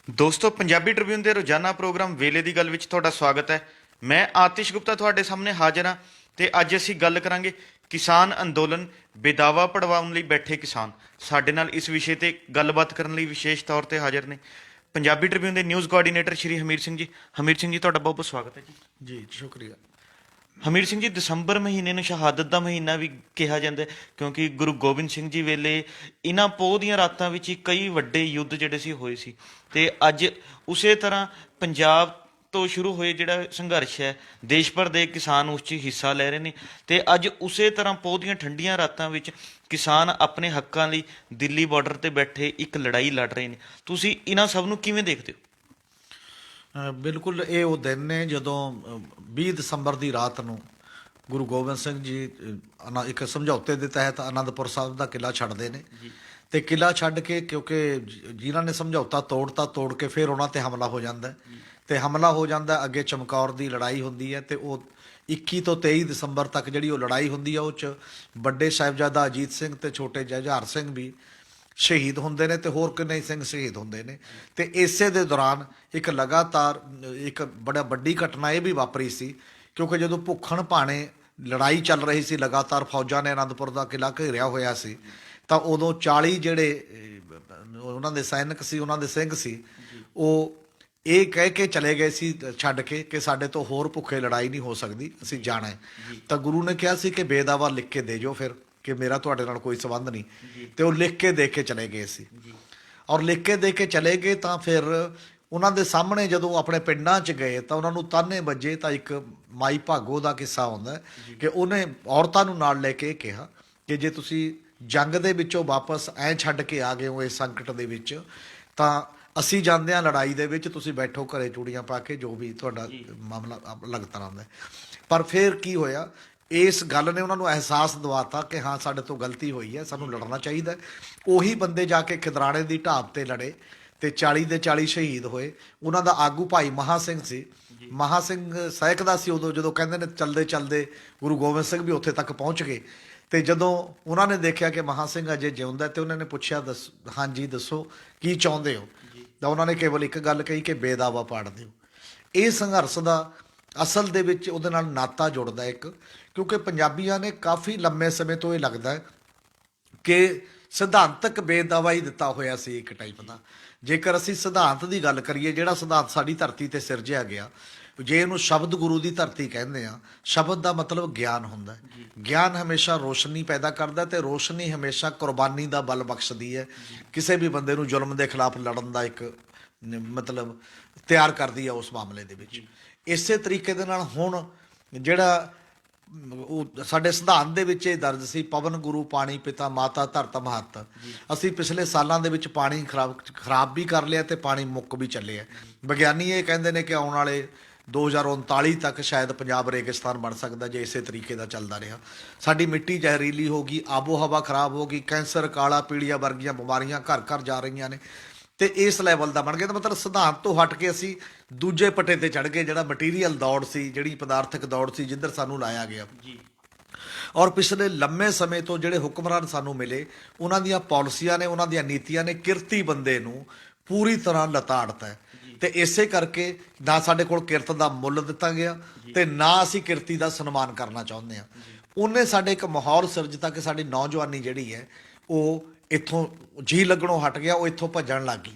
ਦੋਸਤੋ ਪੰਜਾਬੀ ਟ੍ਰਿਬਿਊਨ ਦੇ ਰੋਜ਼ਾਨਾ ਪ੍ਰੋਗਰਾਮ ਵੇਲੇ ਦੀ ਗੱਲ ਵਿੱਚ ਤੁਹਾਡਾ ਸਵਾਗਤ ਹੈ। ਮੈਂ ਆਤਿਸ਼ ਗੁਪਤਾ ਤੁਹਾਡੇ ਸਾਹਮਣੇ ਹਾਜ਼ਰ ਹਾਂ ਤੇ ਅੱਜ ਅਸੀਂ ਗੱਲ ਕਰਾਂਗੇ ਕਿਸਾਨ ਅੰਦੋਲਨ ਬੇਦਾਵਾ ਪੜਵਾਉਣ ਲਈ ਬੈਠੇ ਕਿਸਾਨ। ਸਾਡੇ ਨਾਲ ਇਸ ਵਿਸ਼ੇ ਤੇ ਗੱਲਬਾਤ ਕਰਨ ਲਈ ਵਿਸ਼ੇਸ਼ ਤੌਰ ਤੇ ਹਾਜ਼ਰ ਨੇ ਪੰਜਾਬੀ ਟ੍ਰਿਬਿਊਨ ਦੇ ਨਿਊਜ਼ ਕੋਆਰਡੀਨੇਟਰ ਸ਼੍ਰੀ ਹਮੀਰ ਸਿੰਘ ਜੀ। ਹਮੀਰ ਸਿੰਘ ਜੀ, ਤੁਹਾਡਾ ਬਹੁਤ ਬਹੁਤ ਸਵਾਗਤ ਹੈ ਜੀ। ਜੀ ਸ਼ੁਕਰੀਆ। ਹਮੀਰ ਸਿੰਘ ਜੀ, ਦਸੰਬਰ ਮਹੀਨੇ ਨੂੰ ਸ਼ਹਾਦਤ ਦਾ ਮਹੀਨਾ ਵੀ ਕਿਹਾ ਜਾਂਦਾ ਹੈ ਕਿਉਂਕਿ ਗੁਰੂ ਗੋਬਿੰਦ ਸਿੰਘ ਜੀ ਵੇਲੇ ਇਹਨਾਂ ਪੋਹ ਦੀਆਂ ਰਾਤਾਂ ਵਿੱਚ ਹੀ ਕਈ ਵੱਡੇ ਯੁੱਧ ਜਿਹੜੇ ਸੀ ਹੋਏ ਸੀ ਤੇ ਅੱਜ ਉਸੇ ਤਰ੍ਹਾਂ ਪੰਜਾਬ ਤੋਂ ਸ਼ੁਰੂ ਹੋਏ ਜਿਹੜਾ ਸੰਘਰਸ਼ ਹੈ, ਦੇਸ਼ ਭਰ ਦੇ ਕਿਸਾਨ ਉਸ 'ਚ ਹਿੱਸਾ ਲੈ ਰਹੇ ਨੇ ਤੇ ਅੱਜ ਉਸੇ ਤਰ੍ਹਾਂ ਪੋਹ ਦੀਆਂ ਠੰਡੀਆਂ ਰਾਤਾਂ ਵਿੱਚ ਕਿਸਾਨ ਆਪਣੇ ਹੱਕਾਂ ਲਈ ਦਿੱਲੀ ਬਾਰਡਰ ਤੇ ਬੈਠੇ ਇੱਕ ਲੜਾਈ ਲੜ ਰਹੇ ਨੇ। ਤੁਸੀਂ ਇਹਨਾਂ ਸਭ ਨੂੰ ਕਿਵੇਂ ਦੇਖਦੇ ਹੋ? ਬਿਲਕੁਲ, ਇਹ ਉਹ ਦਿਨ ਨੇ ਜਦੋਂ 20 ਦਸੰਬਰ ਦੀ ਰਾਤ ਨੂੰ ਗੁਰੂ ਗੋਬਿੰਦ ਸਿੰਘ ਜੀ ਇੱਕ ਸਮਝੌਤੇ ਦੇ ਤਹਿਤ ਆਨੰਦਪੁਰ ਸਾਹਿਬ ਦਾ ਕਿਲ੍ਹਾ ਛੱਡਦੇ ਨੇ ਤੇ ਕਿਲ੍ਹਾ ਛੱਡ ਕੇ, ਕਿਉਂਕਿ ਜਿਨ੍ਹਾਂ ਨੇ ਸਮਝੌਤਾ ਤੋੜ ਕੇ ਫਿਰ ਉਹਨਾਂ ਤੇ ਹਮਲਾ ਹੋ ਜਾਂਦਾ ਤੇ ਹਮਲਾ ਹੋ ਜਾਂਦਾ ਅੱਗੇ ਚਮਕੌਰ ਦੀ ਲੜਾਈ ਹੁੰਦੀ ਹੈ ਤੇ ਉਹ 21 ਤੋਂ 23 ਦਸੰਬਰ ਤੱਕ ਜਿਹੜੀ ਉਹ ਲੜਾਈ ਹੁੰਦੀ ਹੈ ਉਹ 'ਚ ਵੱਡੇ ਸਾਹਿਬਜ਼ਾਦਾ ਅਜੀਤ ਸਿੰਘ ਤੇ ਛੋਟੇ ਜੁਝਾਰ ਸਿੰਘ ਵੀ ਸ਼ਹੀਦ ਹੁੰਦੇ ਨੇ ਤੇ ਹੋਰ ਕਿੰਨੇ ਸਿੰਘ ਸ਼ਹੀਦ ਹੁੰਦੇ ਨੇ। ਤੇ ਇਸੇ ਦੇ ਦੌਰਾਨ ਇੱਕ ਲਗਾਤਾਰ ਇੱਕ ਬੜਾ ਵੱਡੀ ਘਟਨਾ ਇਹ ਵੀ ਵਾਪਰੀ ਸੀ ਕਿਉਂਕਿ ਜਦੋਂ ਭੁੱਖਣ ਭਾਣੇ ਲੜਾਈ ਚੱਲ ਰਹੀ ਸੀ, ਲਗਾਤਾਰ ਫੌਜਾਂ ਨੇ ਆਨੰਦਪੁਰ ਦਾ ਕਿਲ੍ਹਾ ਘੇਰਿਆ ਹੋਇਆ ਸੀ, ਤਾਂ ਉਦੋਂ 40 ਜਿਹੜੇ ਉਹਨਾਂ ਦੇ ਸੈਨਿਕ ਸੀ, ਉਹਨਾਂ ਦੇ ਸਿੰਘ ਸੀ, ਉਹ ਇਹ ਕਹਿ ਕੇ ਚਲੇ ਗਏ ਸੀ ਛੱਡ ਕੇ ਕਿ ਸਾਡੇ ਤੋਂ ਹੋਰ ਭੁੱਖੇ ਲੜਾਈ ਨਹੀਂ ਹੋ ਸਕਦੀ, ਅਸੀਂ ਜਾਣਾ ਹੈ। ਤਾਂ ਗੁਰੂ ਨੇ ਕਿਹਾ ਸੀ ਕਿ ਬੇਦਾਵਾ ਲਿਖ ਕੇ ਦੇ ਜਾਓ ਫਿਰ ਕਿ ਮੇਰਾ ਤੁਹਾਡੇ ਨਾਲ ਕੋਈ ਸੰਬੰਧ ਨਹੀਂ, ਤੇ ਉਹ ਲਿਖ ਕੇ ਦੇ ਕੇ ਚਲੇ ਗਏ ਸੀ। ਔਰ ਲਿਖ ਕੇ ਦੇ ਕੇ ਚਲੇ ਗਏ ਤਾਂ ਫਿਰ ਉਹਨਾਂ ਦੇ ਸਾਹਮਣੇ ਜਦੋਂ ਆਪਣੇ ਪਿੰਡਾਂ 'ਚ ਗਏ ਤਾਂ ਉਹਨਾਂ ਨੂੰ ਤਾਨੇ ਵੱਜੇ। ਤਾਂ ਇੱਕ ਮਾਈ ਭਾਗੋ ਦਾ ਕਿੱਸਾ ਆਉਂਦਾ ਕਿ ਉਹਨੇ ਔਰਤਾਂ ਨੂੰ ਨਾਲ ਲੈ ਕੇ ਕਿਹਾ ਕਿ ਜੇ ਤੁਸੀਂ ਜੰਗ ਦੇ ਵਿੱਚੋਂ ਵਾਪਸ ਐਂ ਛੱਡ ਕੇ ਆ ਗਏ ਹੋ ਇਸ ਸੰਕਟ ਦੇ ਵਿੱਚ, ਤਾਂ ਅਸੀਂ ਜਾਂਦੇ ਹਾਂ ਲੜਾਈ ਦੇ ਵਿੱਚ, ਤੁਸੀਂ ਬੈਠੋ ਘਰੇ ਚੂੜੀਆਂ ਪਾ ਕੇ, ਜੋ ਵੀ ਤੁਹਾਡਾ ਮਾਮਲਾ ਅਲੱਗ ਤਰ੍ਹਾਂ ਦਾ। ਪਰ ਫਿਰ ਕੀ ਹੋਇਆ, ਇਸ ਗੱਲ ਨੇ ਉਹਨਾਂ ਨੂੰ ਅਹਿਸਾਸ ਦਿਵਾਤਾ ਕਿ ਹਾਂ ਸਾਡੇ ਤੋਂ ਗਲਤੀ ਹੋਈ ਹੈ, ਸਾਨੂੰ ਲੜਨਾ ਚਾਹੀਦਾ। ਉਹੀ ਬੰਦੇ ਜਾ ਕੇ ਖਿਦਰਾਣੇ ਦੀ ਢਾਬ ਤੇ ਲੜੇ ਤੇ 40 ਦੇ 40 ਸ਼ਹੀਦ ਹੋਏ। ਉਹਨਾਂ ਦਾ ਆਗੂ ਭਾਈ ਮਹਾ ਸਿੰਘ ਸੀ। ਮਹਾ ਸਿੰਘ ਸਹਿਕਦਾ ਸੀ ਉਦੋਂ, ਜਦੋਂ ਕਹਿੰਦੇ ਨੇ ਚਲਦੇ ਚਲਦੇ ਗੁਰੂ ਗੋਬਿੰਦ ਸਿੰਘ ਵੀ ਉੱਥੇ ਤੱਕ ਪਹੁੰਚ ਗਏ। ਤੇ ਜਦੋਂ ਉਹਨਾਂ ਨੇ ਦੇਖਿਆ ਕਿ ਮਹਾ ਸਿੰਘ ਅਜੇ ਜਿਉਂਦਾ ਤੇ ਉਹਨਾਂ ਨੇ ਪੁੱਛਿਆ, ਹਾਂਜੀ ਦੱਸੋ ਕੀ ਚਾਹੁੰਦੇ ਹੋ? ਤਾਂ ਉਹਨਾਂ ਨੇ ਕੇਵਲ ਇੱਕ ਗੱਲ ਕਹੀ ਕਿ ਬੇਦਾਵਾ ਪਾੜ ਦਿਓ। ਇਹ ਸੰਘਰਸ਼ ਦਾ ਅਸਲ ਦੇ ਵਿੱਚ ਉਹਦੇ ਨਾਲ ਨਾਤਾ ਜੁੜਦਾ ਇੱਕ, ਕਿਉਂਕਿ ਪੰਜਾਬੀਆਂ ਨੇ ਕਾਫੀ ਲੰਮੇ ਸਮੇਂ ਤੋਂ ਇਹ ਲੱਗਦਾ ਕਿ ਸਿਧਾਂਤਕ ਬੇਦਾਵਾ ਹੀ ਦਿੱਤਾ ਹੋਇਆ ਸੀ ਇੱਕ ਟਾਈਪ ਦਾ। ਜੇਕਰ ਅਸੀਂ ਸਿਧਾਂਤ ਦੀ ਗੱਲ ਕਰੀਏ, ਜਿਹੜਾ ਸਿਧਾਂਤ ਸਾਡੀ ਧਰਤੀ ਤੇ ਸਿਰਜਿਆ ਗਿਆ, ਜੇ ਇਹਨੂੰ ਸ਼ਬਦ ਗੁਰੂ ਦੀ ਧਰਤੀ ਕਹਿੰਦੇ ਆ, ਸ਼ਬਦ ਦਾ ਮਤਲਬ ਗਿਆਨ ਹੁੰਦਾ। ਗਿਆਨ ਹਮੇਸ਼ਾ ਰੋਸ਼ਨੀ ਪੈਦਾ ਕਰਦਾ ਤੇ ਰੋਸ਼ਨੀ ਹਮੇਸ਼ਾ ਕੁਰਬਾਨੀ ਦਾ ਬਲ ਬਖਸ਼ਦੀ ਹੈ, ਕਿਸੇ ਵੀ ਬੰਦੇ ਨੂੰ ਜ਼ੁਲਮ ਦੇ ਖਿਲਾਫ ਲੜਨ ਦਾ ਇੱਕ ਮਤਲਬ ਤਿਆਰ ਕਰਦੀ ਹੈ ਉਸ ਮਾਮਲੇ ਦੇ ਵਿੱਚ। ਇਸੇ ਤਰੀਕੇ ਦੇ ਨਾਲ ਹੁਣ ਜਿਹੜਾ ਉਹ ਸਾਡੇ ਸਿਧਾਂਤ ਦੇ ਵਿੱਚ ਇਹ ਦਰਜ ਸੀ, ਪਵਨ ਗੁਰੂ ਪਾਣੀ ਪਿਤਾ ਮਾਤਾ ਧਰਤ ਮਹੱਤ। ਅਸੀਂ ਪਿਛਲੇ ਸਾਲਾਂ ਦੇ ਵਿੱਚ ਪਾਣੀ ਖਰਾਬ ਵੀ ਕਰ ਲਿਆ ਤੇ ਪਾਣੀ ਮੁੱਕ ਵੀ ਚੱਲਿਆ। ਵਿਗਿਆਨੀ ਇਹ ਕਹਿੰਦੇ ਨੇ ਕਿ ਆਉਣ ਵਾਲੇ 2039 ਤੱਕ ਸ਼ਾਇਦ ਪੰਜਾਬ ਰੇਗਿਸਤਾਨ ਬਣ ਸਕਦਾ ਜੇ ਇਸੇ ਤਰੀਕੇ ਦਾ ਚੱਲਦਾ ਰਿਹਾ। ਸਾਡੀ ਮਿੱਟੀ ਜ਼ਹਿਰੀਲੀ ਹੋ ਗਈ, ਆਬੋ ਹਵਾ ਖਰਾਬ ਹੋ ਗਈ, ਕੈਂਸਰ ਕਾਲਾ ਪੀਲੀਆ ਵਰਗੀਆਂ ਬਿਮਾਰੀਆਂ ਘਰ ਘਰ ਜਾ ਰਹੀਆਂ ਨੇ ਤੇ ਇਸ ਲੈਵਲ ਦਾ ਬਣ ਗਿਆ। ਤਾਂ ਮਤਲਬ ਸਿਧਾਂਤ ਤੋਂ ਹਟ ਕੇ ਅਸੀਂ ਦੂਜੇ ਪੱਟੇ ਤੇ ਚੜ ਗਏ, ਜਿਹੜਾ ਮਟੀਰੀਅਲ ਦੌੜ ਸੀ, ਜਿਹੜੀ ਪਦਾਰਥਕ ਦੌੜ ਸੀ, ਜਿੱਧਰ ਸਾਨੂੰ ਲਾਇਆ ਗਿਆ। ਔਰ ਪਿਛਲੇ ਲੰਮੇ ਸਮੇਂ ਤੋਂ ਜਿਹੜੇ ਹੁਕਮਰਾਨ ਸਾਨੂੰ ਮਿਲੇ, ਉਹਨਾਂ ਦੀਆਂ ਪਾਲਿਸੀਆਂ ਨੇ, ਉਹਨਾਂ ਦੀਆਂ ਨੀਤੀਆਂ ਨੇ ਕਿਰਤੀ ਬੰਦੇ ਨੂੰ ਪੂਰੀ ਤਰ੍ਹਾਂ ਲਤਾੜਤਾ ਹੈ। ਤੇ ਇਸੇ ਕਰਕੇ ਨਾ ਸਾਡੇ ਕੋਲ ਕਿਰਤ ਦਾ ਮੁੱਲ ਦਿੱਤਾ ਗਿਆ ਤੇ ਨਾ ਅਸੀਂ ਕਿਰਤੀ ਦਾ ਸਨਮਾਨ ਕਰਨਾ ਚਾਹੁੰਦੇ ਹਾਂ। ਉਹਨੇ ਸਾਡੇ ਇੱਕ ਮਾਹੌਲ ਸਿਰਜਤਾ ਕਿ ਸਾਡੀ ਨੌਜਵਾਨੀ ਜਿਹੜੀ ਹੈ ਉਹ ਇੱਥੋਂ ਜੀ ਲੱਗਣੋਂ ਹਟ ਗਿਆ, ਉਹ ਇੱਥੋਂ ਭੱਜਣ ਲੱਗ ਗਈ।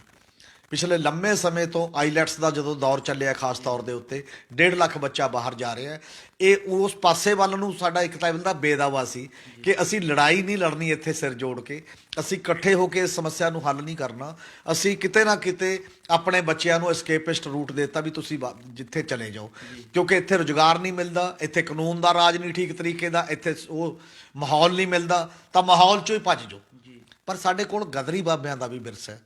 ਪਿਛਲੇ ਲੰਮੇ ਸਮੇਂ ਤੋਂ ਆਈਲੈਟਸ ਦਾ ਜਦੋਂ ਦੌਰ ਚੱਲਿਆ, ਖਾਸ ਤੌਰ ਦੇ ਉੱਤੇ 1.5 ਲੱਖ ਬੱਚਾ ਬਾਹਰ ਜਾ ਰਿਹਾ ਹੈ। ਇਹ ਉਸ ਪਾਸੇ ਵੱਲ ਨੂੰ ਸਾਡਾ ਇੱਕ ਟਾਈਮ ਦਾ ਬੇਦਾਵਾ ਸੀ ਕਿ ਅਸੀਂ ਲੜਾਈ ਨਹੀਂ ਲੜਨੀ ਇੱਥੇ ਸਿਰ ਜੋੜ ਕੇ, ਅਸੀਂ ਇਕੱਠੇ ਹੋ ਕੇ ਇਸ ਸਮੱਸਿਆ ਨੂੰ ਹੱਲ ਨਹੀਂ ਕਰਨਾ। ਅਸੀਂ ਕਿਤੇ ਨਾ ਕਿਤੇ ਆਪਣੇ ਬੱਚਿਆਂ ਨੂੰ ਐਸਕੇਪਿਸਟ ਰੂਟ ਦੇ ਦਿੱਤਾ ਵੀ ਤੁਸੀਂ ਜਿੱਥੇ ਚਲੇ ਜਾਓ, ਕਿਉਂਕਿ ਇੱਥੇ ਰੁਜ਼ਗਾਰ ਨਹੀਂ ਮਿਲਦਾ, ਇੱਥੇ ਕਾਨੂੰਨ ਦਾ ਰਾਜ ਨਹੀਂ ਠੀਕ ਤਰੀਕੇ ਦਾ, ਇੱਥੇ ਉਹ ਮਾਹੌਲ ਨਹੀਂ ਮਿਲਦਾ, ਤਾਂ ਮਾਹੌਲ 'ਚੋਂ ਹੀ ਭੱਜ ਜਾਓ। ਪਰ ਸਾਡੇ ਕੋਲ ਗਦਰੀ ਬਾਬਿਆਂ ਦਾ ਵੀ ਵਿਰਸਾ ਹੈ।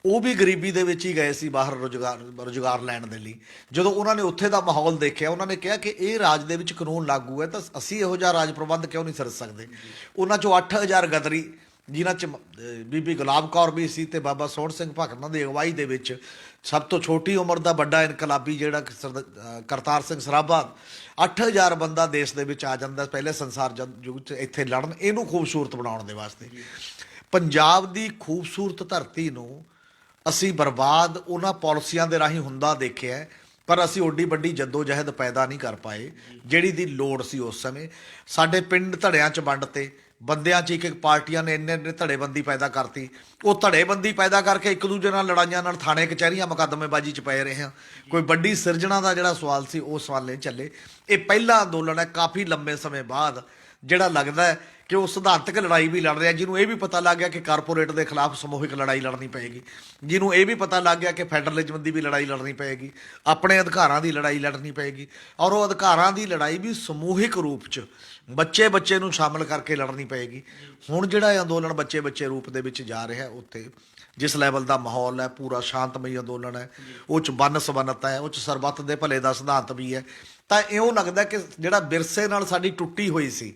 ਉਹ ਵੀ ਗਰੀਬੀ ਦੇ ਵਿੱਚ ਹੀ ਗਏ ਸੀ ਬਾਹਰ ਰੁਜ਼ਗਾਰ ਲੈਣ ਦੇ ਲਈ। ਜਦੋਂ ਉਹਨਾਂ ਨੇ ਉੱਥੇ ਦਾ ਮਾਹੌਲ ਦੇਖਿਆ, ਉਹਨਾਂ ਨੇ ਕਿਹਾ ਕਿ ਇਹ ਰਾਜ ਦੇ ਵਿੱਚ ਕਾਨੂੰਨ ਲਾਗੂ ਹੈ ਤਾਂ ਅਸੀਂ ਇਹੋ ਜਿਹਾ ਰਾਜ ਪ੍ਰਬੰਧ ਕਿਉਂ ਨਹੀਂ ਸਿਰਜ ਸਕਦੇ। ਉਹਨਾਂ 'ਚੋਂ 8000 ਗਦਰੀ, ਜਿਨ੍ਹਾਂ 'ਚ ਬੀਬੀ ਗੁਲਾਬ ਕੌਰ ਵੀ ਸੀ ਤੇ ਬਾਬਾ ਸੋਹਣ ਸਿੰਘ ਭਕਨਾ ਦੀ ਅਗਵਾਈ ਦੇ ਵਿੱਚ ਸਭ ਤੋਂ ਛੋਟੀ ਉਮਰ ਦਾ ਵੱਡਾ ਇਨਕਲਾਬੀ ਜਿਹੜਾ ਕਰਤਾਰ ਸਿੰਘ ਸਰਾਭਾ, 8000 ਬੰਦਾ ਦੇਸ਼ ਦੇ ਵਿੱਚ ਆ ਜਾਂਦਾ ਪਹਿਲੇ ਸੰਸਾਰ ਯੁੱਗ 'ਚ ਇੱਥੇ ਲੜਨ, ਇਹਨੂੰ ਖੂਬਸੂਰਤ ਬਣਾਉਣ ਦੇ ਵਾਸਤੇ। ਪੰਜਾਬ ਦੀ ਖੂਬਸੂਰਤ ਧਰਤੀ ਨੂੰ ਅਸੀਂ ਬਰਬਾਦ ਉਹਨਾਂ ਪਾਲਿਸੀਆਂ ਦੇ ਰਾਹੀਂ ਹੁੰਦਾ ਦੇਖਿਆ ਹੈ, ਪਰ ਅਸੀਂ ਓਡੀ ਵੱਡੀ ਜਹਿਦ ਪੈਦਾ ਨਹੀਂ ਕਰ ਪਾਏ ਜਿਹੜੀ ਦੀ ਲੋੜ ਸੀ ਉਸ ਸਮੇਂ। ਸਾਡੇ ਪਿੰਡ ਧੜਿਆਂ 'ਚ ਵੰਡ ਤੇ ਬੰਦਿਆਂ 'ਚ ਇੱਕ ਪਾਰਟੀਆਂ ਨੇ ਇੰਨੇ ਧੜੇਬੰਦੀ ਪੈਦਾ ਕਰਤੀ। ਉਹ ਧੜੇਬੰਦੀ ਪੈਦਾ ਕਰਕੇ ਇੱਕ ਦੂਜੇ ਨਾਲ ਲੜਾਈਆਂ ਨਾਲ ਥਾਣੇ ਕਚਹਿਰੀਆਂ ਮੁਕੱਦਮੇਬਾਜ਼ੀ 'ਚ ਪਏ ਰਹੇ ਹਾਂ। ਕੋਈ ਵੱਡੀ ਸਿਰਜਣਾ ਦਾ ਜਿਹੜਾ ਸਵਾਲ ਸੀ ਉਹ ਸਵਾਲ ਨਹੀਂ ਚੱਲੇ। ਇਹ ਪਹਿਲਾ ਅੰਦੋਲਨ ਹੈ ਕਾਫੀ ਲੰਬੇ ਸਮੇਂ ਬਾਅਦ ਜਿਹੜਾ ਲੱਗਦਾ ਹੈ ਕਿ ਉਹ ਸਿਧਾਂਤਕ ਲੜਾਈ ਵੀ ਲੜ ਰਿਹਾ, ਜਿਹਨੂੰ ਇਹ ਵੀ ਪਤਾ ਲੱਗ ਗਿਆ ਕਿ ਕਾਰਪੋਰੇਟ ਦੇ ਖਿਲਾਫ ਸਮੂਹਿਕ ਲੜਾਈ ਲੜਨੀ ਪਏਗੀ, ਜਿਹਨੂੰ ਇਹ ਵੀ ਪਤਾ ਲੱਗ ਗਿਆ ਕਿ ਫੈਡਰਲਿਜ਼ਮ ਦੀ ਵੀ ਲੜਾਈ ਲੜਨੀ ਪਏਗੀ, ਆਪਣੇ ਅਧਿਕਾਰਾਂ ਦੀ ਲੜਾਈ ਲੜਨੀ ਪਏਗੀ, ਔਰ ਉਹ ਅਧਿਕਾਰਾਂ ਦੀ ਲੜਾਈ ਵੀ ਸਮੂਹਿਕ ਰੂਪ 'ਚ ਬੱਚੇ ਨੂੰ ਸ਼ਾਮਲ ਕਰਕੇ ਲੜਨੀ ਪਏਗੀ। ਹੁਣ ਜਿਹੜਾ ਇਹ ਅੰਦੋਲਨ ਬੱਚੇ ਰੂਪ ਦੇ ਵਿੱਚ ਜਾ ਰਿਹਾ ਉੱਥੇ ਜਿਸ ਲੈਵਲ ਦਾ ਮਾਹੌਲ ਹੈ, ਪੂਰਾ ਸ਼ਾਂਤਮਈ ਅੰਦੋਲਨ ਹੈ, ਉਹ 'ਚ ਵੰਨ-ਸੁਵੰਨਤਾ ਹੈ, ਉਹ 'ਚ ਸਰਬੱਤ ਦੇ ਭਲੇ ਦਾ ਸਿਧਾਂਤ ਵੀ ਹੈ। ਤਾਂ ਇਉਂ ਲੱਗਦਾ ਕਿ ਜਿਹੜਾ ਵਿਰਸੇ ਨਾਲ ਸਾਡੀ ਟੁੱਟੀ ਹੋਈ ਸੀ,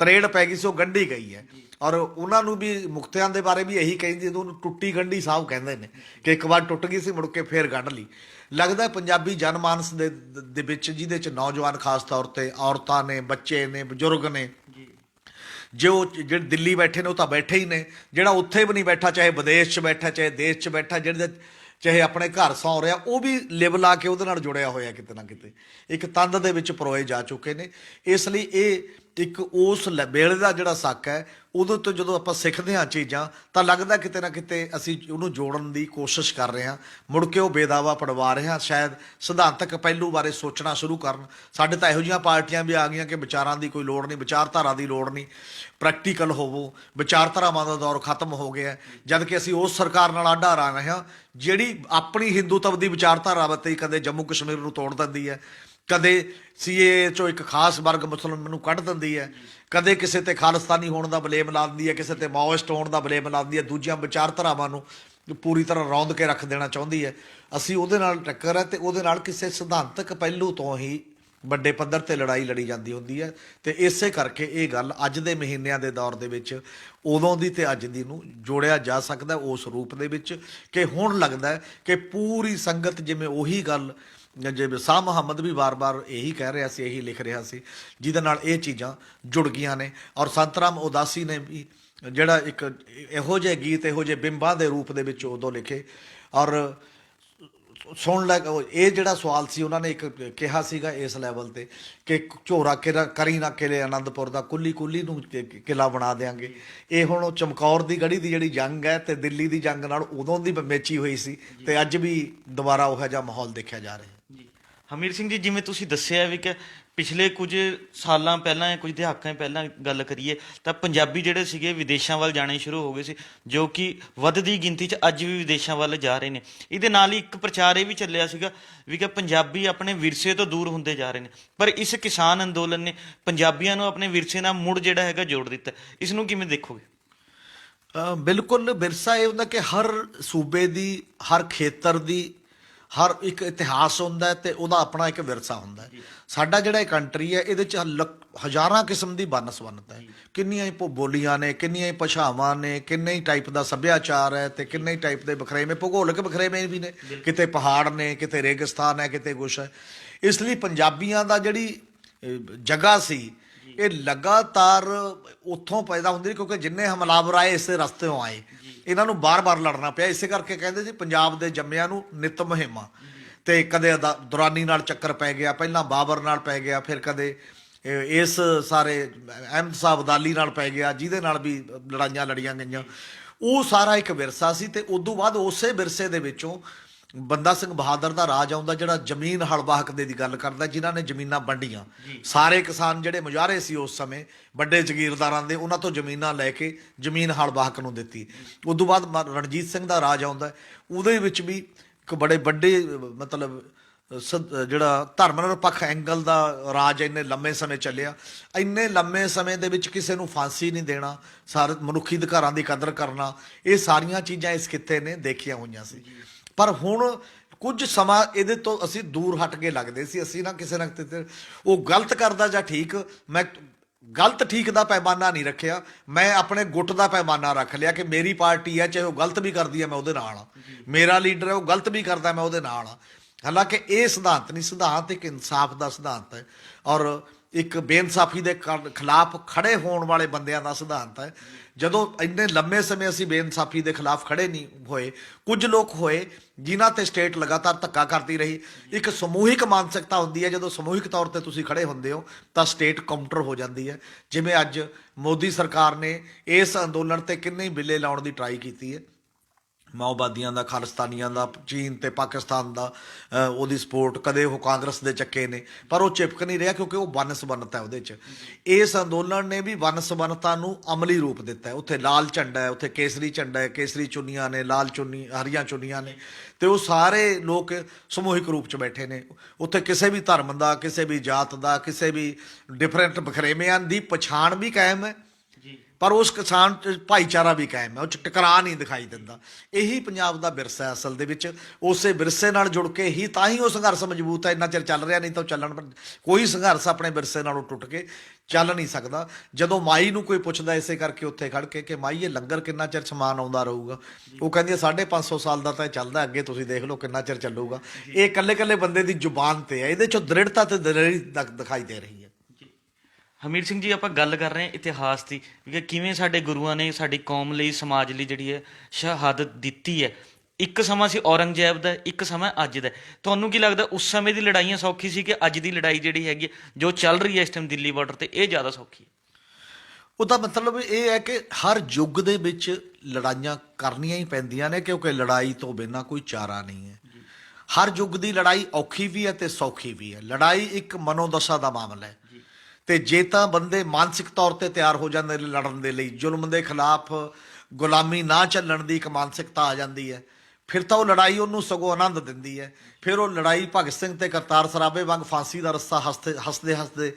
ਤਰੇੜ ਪੈ ਗਈ ਸੀ, ਉਹ ਗੰਢੀ ਗਈ ਹੈ। ਔਰ ਉਹਨਾਂ ਨੂੰ ਵੀ ਮੁਕਤਿਆਂ ਦੇ ਬਾਰੇ ਵੀ ਇਹੀ ਕਹਿੰਦੇ, ਉਹਨੂੰ ਟੁੱਟੀ ਗੰਢੀ ਸਾਹਿਬ ਕਹਿੰਦੇ ਨੇ ਕਿ ਇੱਕ ਵਾਰ ਟੁੱਟ ਗਈ ਸੀ, ਮੁੜ ਕੇ ਫੇਰ ਗੰਢ ਲਈ। ਲੱਗਦਾ ਪੰਜਾਬੀ ਜਨਮਾਨਸ ਦੇ ਵਿੱਚ, ਜਿਹਦੇ 'ਚ ਨੌਜਵਾਨ ਖਾਸ ਤੌਰ ਤੇ ਔਰਤਾਂ ਨੇ, ਬੱਚੇ ਨੇ, ਬਜ਼ੁਰਗ ਨੇ, ਜਿਹੜੇ ਦਿੱਲੀ ਬੈਠੇ ਨੇ ਉਹ ਤਾਂ ਬੈਠੇ ਹੀ ਨੇ, ਜਿਹੜਾ ਉੱਥੇ ਵੀ ਨਹੀਂ ਬੈਠਾ, ਚਾਹੇ ਵਿਦੇਸ਼ 'ਚ ਬੈਠਾ, ਚਾਹੇ ਦੇਸ਼ 'ਚ ਬੈਠਾ, ਜਿਹੜੇ ਚਾਹੇ ਆਪਣੇ ਘਰ ਸੌਂ ਰਿਹਾ, ਉਹ ਵੀ ਲਿਵ ਲਾ ਕੇ ਉਹਦੇ ਨਾਲ ਜੁੜਿਆ ਹੋਇਆ ਕਿਤੇ ਨਾ ਕਿਤੇ, ਇੱਕ ਤੰਦ ਦੇ ਵਿੱਚ ਪਰੋਏ ਜਾ ਚੁੱਕੇ ਨੇ। ਇਸ ਲਈ ਇਹ ਇੱਕ ਉਸ ਵੇਲੇ ਦਾ ਜਿਹੜਾ ਸੱਕ ਹੈ, ਉਦੋਂ ਤੋਂ ਜਦੋਂ ਆਪਾਂ ਸਿੱਖਦੇ ਹਾਂ ਚੀਜ਼ਾਂ ਤਾਂ ਲੱਗਦਾ ਕਿਤੇ ਨਾ ਕਿਤੇ ਅਸੀਂ ਉਹਨੂੰ ਜੋੜਨ ਦੀ ਕੋਸ਼ਿਸ਼ ਕਰ ਰਹੇ ਹਾਂ, ਮੁੜ ਕੇ ਉਹ ਬੇਦਾਵਾ ਪੜਵਾ ਰਹੇ ਹਾਂ। ਸ਼ਾਇਦ ਸਿਧਾਂਤਕ ਪਹਿਲੂ ਬਾਰੇ ਸੋਚਣਾ ਸ਼ੁਰੂ ਕਰਨ। ਸਾਡੇ ਤਾਂ ਇਹੋ ਜਿਹੀਆਂ ਪਾਰਟੀਆਂ ਵੀ ਆ ਗਈਆਂ ਕਿ ਵਿਚਾਰਾਂ ਦੀ ਕੋਈ ਲੋੜ ਨਹੀਂ, ਵਿਚਾਰਧਾਰਾ ਦੀ ਲੋੜ ਨਹੀਂ, ਪ੍ਰੈਕਟੀਕਲ ਹੋਵੋ, ਵਿਚਾਰਧਾਰਾਵਾਂ ਦਾ ਦੌਰ ਖਤਮ ਹੋ ਗਿਆ। ਜਦ ਕਿ ਅਸੀਂ ਉਸ ਸਰਕਾਰ ਨਾਲ ਆਢਾ ਆ ਰਹੇ ਹਾਂ ਜਿਹੜੀ ਆਪਣੀ ਹਿੰਦੂਤਵ ਦੀ ਵਿਚਾਰਧਾਰਾ ਤੇ ਕਦੇ ਜੰਮੂ ਕਸ਼ਮੀਰ ਨੂੰ ਤੋੜ ਦਿੰਦੀ ਹੈ, ਕਦੇ ਸੀਏ 'ਚੋਂ ਇੱਕ ਖਾਸ ਵਰਗ ਮੁਸਲਮਾਨ ਨੂੰ ਕੱਢ ਦਿੰਦੀ ਹੈ, ਕਦੇ ਕਿਸੇ ਤੇ ਖਾਲਿਸਤਾਨੀ ਹੋਣ ਦਾ ਬਲੇਮ ਲਾ ਦਿੰਦੀ ਹੈ, ਕਿਸੇ ਤੇ ਮਾਓਇਸਟ ਹੋਣ ਦਾ ਬਲੇਮ ਲਾ ਦਿੰਦੀ ਹੈ, ਦੂਜੀਆਂ ਵਿਚਾਰਧਾਰਾਵਾਂ ਨੂੰ ਪੂਰੀ ਤਰ੍ਹਾਂ ਰੌਂਦ ਕੇ ਰੱਖ ਦੇਣਾ ਚਾਹੁੰਦੀ ਹੈ। ਅਸੀਂ ਉਹਦੇ ਨਾਲ ਟੱਕਰ ਹੈ, ਤੇ ਉਹਦੇ ਨਾਲ ਕਿਸੇ ਸਿਧਾਂਤਕ ਪਹਿਲੂ ਤੋਂ ਹੀ ਵੱਡੇ ਪੱਧਰ ਤੇ ਲੜਾਈ ਲੜੀ ਜਾਂਦੀ ਹੁੰਦੀ ਹੈ। ਤੇ ਇਸੇ ਕਰਕੇ ਇਹ ਗੱਲ ਅੱਜ ਦੇ ਮਹੀਨਿਆਂ ਦੇ ਦੌਰ ਦੇ ਵਿੱਚ ਉਦੋਂ ਦੀ ਤੇ ਅੱਜ ਦੀ ਨੂੰ ਜੋੜਿਆ ਜਾ ਸਕਦਾ ਉਸ ਰੂਪ ਦੇ ਵਿੱਚ ਕਿ ਹੁਣ ਲੱਗਦਾ ਹੈ ਕਿ ਪੂਰੀ ਸੰਗਤ, ਜਿਵੇਂ ਉਹੀ ਗੱਲ ਜਿਵੇਂ ਸ਼ਾਹ ਮੁਹੰਮਦ ਵੀ ਵਾਰ-ਵਾਰ ਇਹੀ ਕਹਿ ਰਿਹਾ ਸੀ, ਇਹੀ ਲਿਖ ਰਿਹਾ ਸੀ, ਜਿਹਦੇ ਨਾਲ ਇਹ ਚੀਜ਼ਾਂ ਜੁੜ ਗਈਆਂ ਨੇ। ਔਰ ਸੰਤ ਰਾਮ ਉਦਾਸੀ ਨੇ ਵੀ ਜਿਹੜਾ ਇੱਕ ਇਹੋ ਜਿਹੇ ਗੀਤ, ਇਹੋ ਜਿਹੇ ਬਿੰਬਾਂ ਦੇ ਰੂਪ ਦੇ ਵਿੱਚ ਉਦੋਂ ਲਿਖੇ। ਔਰ ਸੁਣ ਲੈ, ਇਹ ਜਿਹੜਾ ਸਵਾਲ ਸੀ ਉਹਨਾਂ ਨੇ ਇੱਕ ਕਿਹਾ ਸੀਗਾ ਇਸ ਲੈਵਲ ਤੇ ਕਿ ਝੋਰਾ ਕਰੀ ਨਾ ਕਿਲੇ ਆਨੰਦਪੁਰ ਦਾ, ਕੁੱਲੀ ਕੁੱਲੀ ਨੂੰ ਕਿਲਾ ਬਣਾ ਦਿਆਂਗੇ। ਇਹ ਹੁਣ ਉਹ ਚਮਕੌਰ ਦੀ ਗੜੀ ਦੀ ਜਿਹੜੀ ਜੰਗ ਹੈ ਤੇ ਦਿੱਲੀ ਦੀ ਜੰਗ ਨਾਲ ਉਦੋਂ ਦੀ ਮੇਚੀ ਹੋਈ ਸੀ, ਤੇ ਅੱਜ ਵੀ ਦੁਬਾਰਾ ਉਹੋ ਜਿਹਾ ਮਾਹੌਲ ਦੇਖਿਆ ਜਾ ਰਿਹਾ। ਹਮੀਰ ਸਿੰਘ ਜੀ, ਜਿਵੇਂ ਤੁਸੀਂ ਦੱਸਿਆ ਵੀ ਕਿ ਪਿਛਲੇ ਕੁਝ ਸਾਲਾਂ ਪਹਿਲਾਂ, ਕੁਝ ਦਹਾਕਿਆਂ ਪਹਿਲਾਂ ਗੱਲ ਕਰੀਏ ਤਾਂ ਪੰਜਾਬੀ ਜਿਹੜੇ ਸੀਗੇ ਵਿਦੇਸ਼ਾਂ ਵੱਲ ਜਾਣੇ ਸ਼ੁਰੂ ਹੋ ਗਏ ਸੀ, ਜੋ ਕਿ ਵੱਧਦੀ ਗਿਣਤੀ 'ਚ ਅੱਜ ਵੀ ਵਿਦੇਸ਼ਾਂ ਵੱਲ ਜਾ ਰਹੇ ਨੇ। ਇਹਦੇ ਨਾਲ ਹੀ ਇੱਕ ਪ੍ਰਚਾਰ ਇਹ ਵੀ ਚੱਲਿਆ ਸੀਗਾ ਵੀ ਕਿ ਪੰਜਾਬੀ ਆਪਣੇ ਵਿਰਸੇ ਤੋਂ ਦੂਰ ਹੁੰਦੇ ਜਾ ਰਹੇ ਨੇ, ਪਰ ਇਸ ਕਿਸਾਨ ਅੰਦੋਲਨ ਨੇ ਪੰਜਾਬੀਆਂ ਨੂੰ ਆਪਣੇ ਵਿਰਸੇ ਨਾਲ ਮੁੜ ਜਿਹੜਾ ਹੈਗਾ ਜੋੜ ਦਿੱਤਾ। ਇਸ ਨੂੰ ਕਿਵੇਂ ਦੇਖੋਗੇ? ਬਿਲਕੁਲ, ਵਿਰਸਾ ਇਹ ਹੁੰਦਾ ਕਿ ਹਰ ਸੂਬੇ ਦੀ, ਹਰ ਖੇਤਰ ਦੀ, ਹਰ ਇੱਕ ਇਤਿਹਾਸ ਹੁੰਦਾ ਤੇ ਉਹਦਾ ਆਪਣਾ ਇੱਕ ਵਿਰਸਾ ਹੁੰਦਾ। ਸਾਡਾ ਜਿਹੜਾ ਇਹ ਕੰਟਰੀ ਹੈ, ਇਹਦੇ 'ਚ ਹਜ਼ਾਰਾਂ ਕਿਸਮ ਦੀ ਵੰਨ-ਸੁਵੰਨਤਾ ਹੈ, ਕਿੰਨੀਆਂ ਹੀ ਬੋਲੀਆਂ ਨੇ, ਕਿੰਨੀਆਂ ਹੀ ਭਾਸ਼ਾਵਾਂ ਨੇ, ਕਿੰਨੇ ਹੀ ਟਾਈਪ ਦਾ ਸੱਭਿਆਚਾਰ ਹੈ, ਤੇ ਕਿੰਨੇ ਹੀ ਟਾਈਪ ਦੇ ਵਖਰੇਵੇਂ, ਭੂਗੋਲਿਕ ਵਖਰੇਵੇਂ ਵੀ ਨੇ, ਕਿਤੇ ਪਹਾੜ ਨੇ, ਕਿਤੇ ਰੇਗਿਸਤਾਨ ਹੈ, ਕਿਤੇ ਕੁਛ ਹੈ। ਇਸ ਲਈ ਪੰਜਾਬੀਆਂ ਦਾ ਜਿਹੜੀ ਜਗ੍ਹਾ ਸੀ, ਇਹ ਲਗਾਤਾਰ ਉੱਥੋਂ ਪੈਦਾ ਹੁੰਦੀ, ਕਿਉਂਕਿ ਜਿੰਨੇ ਹਮਲਾਵਰ ਆਏ ਇਸੇ ਰਸਤਿਓਂ ਆਏ, ਇਹਨਾਂ ਨੂੰ ਬਾਰ-ਬਾਰ ਲੜਨਾ ਪਿਆ। ਇਸੇ ਕਰਕੇ ਕਹਿੰਦੇ ਸੀ ਪੰਜਾਬ ਦੇ ਜੰਮਿਆਂ ਨੂੰ ਨਿੱਤ ਮੁਹਿੰਮਾਂ, ਤੇ ਕਦੇ ਦੁਰਾਨੀ ਨਾਲ ਚੱਕਰ ਪੈ ਗਿਆ, ਪਹਿਲਾਂ ਬਾਬਰ ਨਾਲ ਪੈ ਗਿਆ, ਫਿਰ ਕਦੇ ਇਸ ਸਾਰੇ ਅਹਿਮਦ ਸ਼ਾਹ ਅਬਦਾਲੀ ਨਾਲ ਪੈ ਗਿਆ, ਜਿਹਦੇ ਨਾਲ ਵੀ ਲੜਾਈਆਂ ਲੜੀਆਂ ਗਈਆਂ। ਉਹ ਸਾਰਾ ਇੱਕ ਵਿਰਸਾ ਸੀ। ਤੇ ਉਦੋਂ ਬਾਅਦ ਉਸੇ ਵਿਰਸੇ ਦੇ ਵਿੱਚੋਂ ਬੰਦਾ ਸਿੰਘ ਬਹਾਦਰ ਦਾ ਰਾਜ ਆਉਂਦਾ, ਜਿਹੜਾ ਜ਼ਮੀਨ ਹਲਵਾਹਕ ਦੀ ਗੱਲ ਕਰਦਾ, ਜਿਨ੍ਹਾਂ ਨੇ ਜ਼ਮੀਨਾਂ ਵੰਡੀਆਂ। ਸਾਰੇ ਕਿਸਾਨ ਜਿਹੜੇ ਮੁਜ਼ਾਹਰੇ ਸੀ ਉਸ ਸਮੇਂ ਵੱਡੇ ਜ਼ਗੀਰਦਾਰਾਂ ਦੇ, ਉਹਨਾਂ ਤੋਂ ਜ਼ਮੀਨਾਂ ਲੈ ਕੇ ਜ਼ਮੀਨ ਹਲਵਾਹਕ ਨੂੰ ਦਿੱਤੀ। ਉਦੋਂ ਬਾਅਦ ਰਣਜੀਤ ਸਿੰਘ ਦਾ ਰਾਜ ਆਉਂਦਾ, ਉਹਦੇ ਵਿੱਚ ਵੀ ਇੱਕ ਬੜੇ ਵੱਡੇ ਮਤਲਬ ਜਿਹੜਾ ਧਰਮ ਨਿਰਪੱਖ ਐਂਗਲ ਦਾ ਰਾਜ ਇੰਨੇ ਲੰਮੇ ਸਮੇਂ ਚੱਲਿਆ। ਇੰਨੇ ਲੰਮੇ ਸਮੇਂ ਦੇ ਵਿੱਚ ਕਿਸੇ ਨੂੰ ਫਾਂਸੀ ਨਹੀਂ ਦੇਣਾ, ਸਾਰੇ ਮਨੁੱਖੀ ਅਧਿਕਾਰਾਂ ਦੀ ਕਦਰ ਕਰਨਾ, ਇਹ ਸਾਰੀਆਂ ਚੀਜ਼ਾਂ ਇਸ ਖਿੱਤੇ ਨੇ ਦੇਖੀਆਂ ਹੋਈਆਂ ਸੀ। ਪਰ ਹੁਣ ਕੁਝ ਸਮਾਂ ਇਹਦੇ ਤੋਂ ਅਸੀਂ ਦੂਰ ਹਟ ਕੇ ਲੱਗਦੇ ਸੀ। ਅਸੀਂ ਨਾ ਕਿਸੇ ਨਾ ਕਿਤੇ ਉਹ ਗਲਤ ਕਰਦਾ ਜਾਂ ਠੀਕ, ਮੈਂ ਗਲਤ ਠੀਕ ਦਾ ਪੈਮਾਨਾ ਨਹੀਂ ਰੱਖਿਆ, ਮੈਂ ਆਪਣੇ ਗੁੱਟ ਦਾ ਪੈਮਾਨਾ ਰੱਖ ਲਿਆ ਕਿ ਮੇਰੀ ਪਾਰਟੀ ਹੈ, ਚਾਹੇ ਉਹ ਗਲਤ ਵੀ ਕਰਦੀ ਹੈ ਮੈਂ ਉਹਦੇ ਨਾਲ ਹਾਂ, ਮੇਰਾ ਲੀਡਰ ਹੈ ਉਹ ਗਲਤ ਵੀ ਕਰਦਾ ਮੈਂ ਉਹਦੇ ਨਾਲ ਹਾਂ। ਹਾਲਾਂਕਿ ਇਹ ਸਿਧਾਂਤ ਨਹੀਂ, ਸਿਧਾਂਤ ਇੱਕ ਇਨਸਾਫ ਦਾ ਸਿਧਾਂਤ ਹੈ। ਔਰ ਇੱਕ ਬੇਇਨਸਾਫੀ ਦੇ ਖਿਲਾਫ ਖੜੇ ਹੋਣ ਵਾਲੇ ਬੰਦਿਆਂ ਦਾ ਸਿਧਾਂਤ ਹੈ। ਜਦੋਂ ਇੰਨੇ ਲੰਮੇ ਸਮੇਂ ਅਸੀਂ ਬੇਇਨਸਾਫੀ ਦੇ ਖਿਲਾਫ ਖੜੇ ਨਹੀਂ ਹੋਏ, ਕੁਝ ਲੋਕ ਹੋਏ ਜਿਨ੍ਹਾਂ ਤੇ ਸਟੇਟ ਲਗਾਤਾਰ ਧੱਕਾ ਕਰਦੀ ਰਹੀ। ਇੱਕ ਸਮੂਹਿਕ ਮਾਨਸਿਕਤਾ ਹੁੰਦੀ ਹੈ, ਜਦੋਂ ਸਮੂਹਿਕ ਤੌਰ ਤੇ ਤੁਸੀਂ ਖੜੇ ਹੁੰਦੇ ਹੋ ਤਾਂ ਸਟੇਟ ਕਾਊਂਟਰ ਹੋ ਜਾਂਦੀ ਹੈ। ਜਿਵੇਂ ਅੱਜ ਮੋਦੀ ਸਰਕਾਰ ਨੇ ਇਸ ਅੰਦੋਲਨ ਤੇ ਕਿੰਨੇ ਬਿੱਲੇ ਲਾਉਣ ਦੀ ਟਰਾਈ ਕੀਤੀ ਹੈ, ਮਾਓਵਾਦੀਆਂ ਦਾ, ਖਾਲਿਸਤਾਨੀਆਂ ਦਾ, ਚੀਨ ਤੇ ਪਾਕਿਸਤਾਨ ਦਾ ਉਹਦੀ ਸਪੋਰਟ, ਕਦੇ ਉਹ ਕਾਂਗਰਸ ਦੇ ਚੱਕੇ ਨੇ, ਪਰ ਉਹ ਚਿਪਕ ਨਹੀਂ ਰਿਹਾ ਕਿਉਂਕਿ ਉਹ ਵੰਨ-ਸੁਵੰਨਤ ਹੈ ਉਹਦੇ 'ਚ। ਇਸ ਅੰਦੋਲਨ ਨੇ ਵੀ ਵੰਨ-ਸੁਵੰਨਤਾ ਨੂੰ ਅਮਲੀ ਰੂਪ ਦਿੱਤਾ ਹੈ। ਉੱਥੇ ਲਾਲ ਝੰਡਾ ਹੈ, ਉੱਥੇ ਕੇਸਰੀ ਝੰਡਾ ਹੈ, ਕੇਸਰੀ ਚੁੰਨੀਆਂ ਨੇ, ਲਾਲ ਚੁੰਨੀ, ਹਰੀਆਂ ਚੁੰਨੀਆਂ ਨੇ, ਤੇ ਉਹ ਸਾਰੇ ਲੋਕ ਸਮੂਹਿਕ ਰੂਪ 'ਚ ਬੈਠੇ ਨੇ। ਉੱਥੇ ਕਿਸੇ ਵੀ ਧਰਮ ਦਾ, ਕਿਸੇ ਵੀ ਜਾਤ ਦਾ, ਕਿਸੇ ਵੀ ਡਿਫਰੈਂਟ ਬਖਰੇਵਿਆਂ ਦੀ ਪਛਾਣ ਵੀ ਕਾਇਮ ਹੈ, ਪਰ ਉਸ ਕਿਸਾਨ 'ਚ ਭਾਈਚਾਰਾ ਵੀ ਕਾਇਮ ਹੈ, ਉਹ 'ਚ ਟਕਰਾਅ ਨਹੀਂ ਦਿਖਾਈ ਦਿੰਦਾ। ਇਹੀ ਪੰਜਾਬ ਦਾ ਵਿਰਸਾ ਹੈ ਅਸਲ ਦੇ ਵਿੱਚ। ਉਸੇ ਵਿਰਸੇ ਨਾਲ ਜੁੜ ਕੇ ਹੀ ਤਾਂ ਹੀ ਉਹ ਸੰਘਰਸ਼ ਮਜ਼ਬੂਤ ਹੈ, ਇੰਨਾ ਚਿਰ ਚੱਲ ਰਿਹਾ। ਨਹੀਂ ਤਾਂ ਕੋਈ ਸੰਘਰਸ਼ ਆਪਣੇ ਵਿਰਸੇ ਨਾਲੋਂ ਟੁੱਟ ਕੇ ਚੱਲ ਨਹੀਂ ਸਕਦਾ। ਜਦੋਂ ਮਾਈ ਨੂੰ ਕੋਈ ਪੁੱਛਦਾ ਇਸੇ ਕਰਕੇ ਉੱਥੇ ਖੜ ਕੇ ਕਿ ਮਾਈ ਇਹ ਲੰਗਰ ਕਿੰਨਾ ਚਿਰ ਸਮਾਨ ਆਉਂਦਾ ਰਹੂਗਾ, ਉਹ ਕਹਿੰਦੀ ਹੈ 550 ਸਾਲ ਦਾ ਤਾਂ ਇਹ ਚੱਲਦਾ, ਅੱਗੇ ਤੁਸੀਂ ਦੇਖ ਲਓ ਕਿੰਨਾ ਚਿਰ ਚੱਲੂਗਾ। ਇਹ ਇਕੱਲੇ ਇਕੱਲੇ ਬੰਦੇ ਦੀ ਜ਼ੁਬਾਨ ਤੇ ਹੈ, ਇਹਦੇ 'ਚੋਂ ਦ੍ਰਿੜਤਾ ਤੇ ਦਲੇਰੀ ਦਿਖਾਈ ਦੇ ਰਹੀ ਹੈ। ਹਮੀਰ ਸਿੰਘ ਜੀ, ਆਪਾਂ ਗੱਲ ਕਰ ਰਹੇ ਹਾਂ ਇਤਿਹਾਸ ਦੀ ਕਿ ਕਿਵੇਂ ਸਾਡੇ ਗੁਰੂਆਂ ਨੇ ਸਾਡੀ ਕੌਮ ਲਈ, ਸਮਾਜ ਲਈ ਜਿਹੜੀ ਹੈ ਸ਼ਹਾਦਤ ਦਿੱਤੀ ਹੈ। ਇੱਕ ਸਮਾਂ ਸੀ ਔਰੰਗਜ਼ੇਬ ਦਾ, ਇੱਕ ਸਮਾਂ ਅੱਜ ਦਾ। ਤੁਹਾਨੂੰ ਕੀ ਲੱਗਦਾ ਉਸ ਸਮੇਂ ਦੀ ਲੜਾਈਆਂ ਸੌਖੀ ਸੀ ਕਿ ਅੱਜ ਦੀ ਲੜਾਈ ਜਿਹੜੀ ਹੈਗੀ ਜੋ ਚੱਲ ਰਹੀ ਹੈ ਇਸ ਟਾਈਮ ਦਿੱਲੀ ਬਾਰਡਰ ਤੇ, ਇਹ ਜ਼ਿਆਦਾ ਸੌਖੀ ਹੈ? ਉਹਦਾ ਮਤਲਬ ਇਹ ਹੈ ਕਿ ਹਰ ਯੁੱਗ ਦੇ ਵਿੱਚ ਲੜਾਈਆਂ ਕਰਨੀਆਂ ਹੀ ਪੈਂਦੀਆਂ ਨੇ, ਕਿਉਂਕਿ ਲੜਾਈ ਤੋਂ ਬਿਨਾਂ ਕੋਈ ਚਾਰਾ ਨਹੀਂ ਹੈ। ਹਰ ਯੁੱਗ ਦੀ ਲੜਾਈ ਔਖੀ ਵੀ ਹੈ ਤੇ ਸੌਖੀ ਵੀ ਹੈ। ਲੜਾਈ ਇੱਕ ਮਨੋਦਸ਼ਾ ਦਾ ਮਾਮਲਾ ਹੈ, ਤੇ ਜੇ ਤਾਂ ਬੰਦੇ ਮਾਨਸਿਕ ਤੌਰ ਤੇ ਤਿਆਰ ਹੋ ਜਾਂਦੇ ਨੇ ਲੜਨ ਦੇ ਲਈ, ਜ਼ੁਲਮ ਦੇ ਖਿਲਾਫ, ਗੁਲਾਮੀ ਨਾ ਚੱਲਣ ਦੀ ਇੱਕ ਮਾਨਸਿਕਤਾ ਆ ਜਾਂਦੀ ਹੈ, ਫਿਰ ਤਾਂ ਉਹ ਲੜਾਈ ਉਹਨੂੰ ਸਗੋਂ ਆਨੰਦ ਦਿੰਦੀ ਹੈ। ਫਿਰ ਉਹ ਲੜਾਈ ਭਗਤ ਸਿੰਘ ਤੇ ਕਰਤਾਰ ਸਰਾਭੇ ਵਾਂਗ ਫਾਂਸੀ ਦਾ ਰੱਸਾ ਹੱਸਦੇ ਹੱਸਦੇ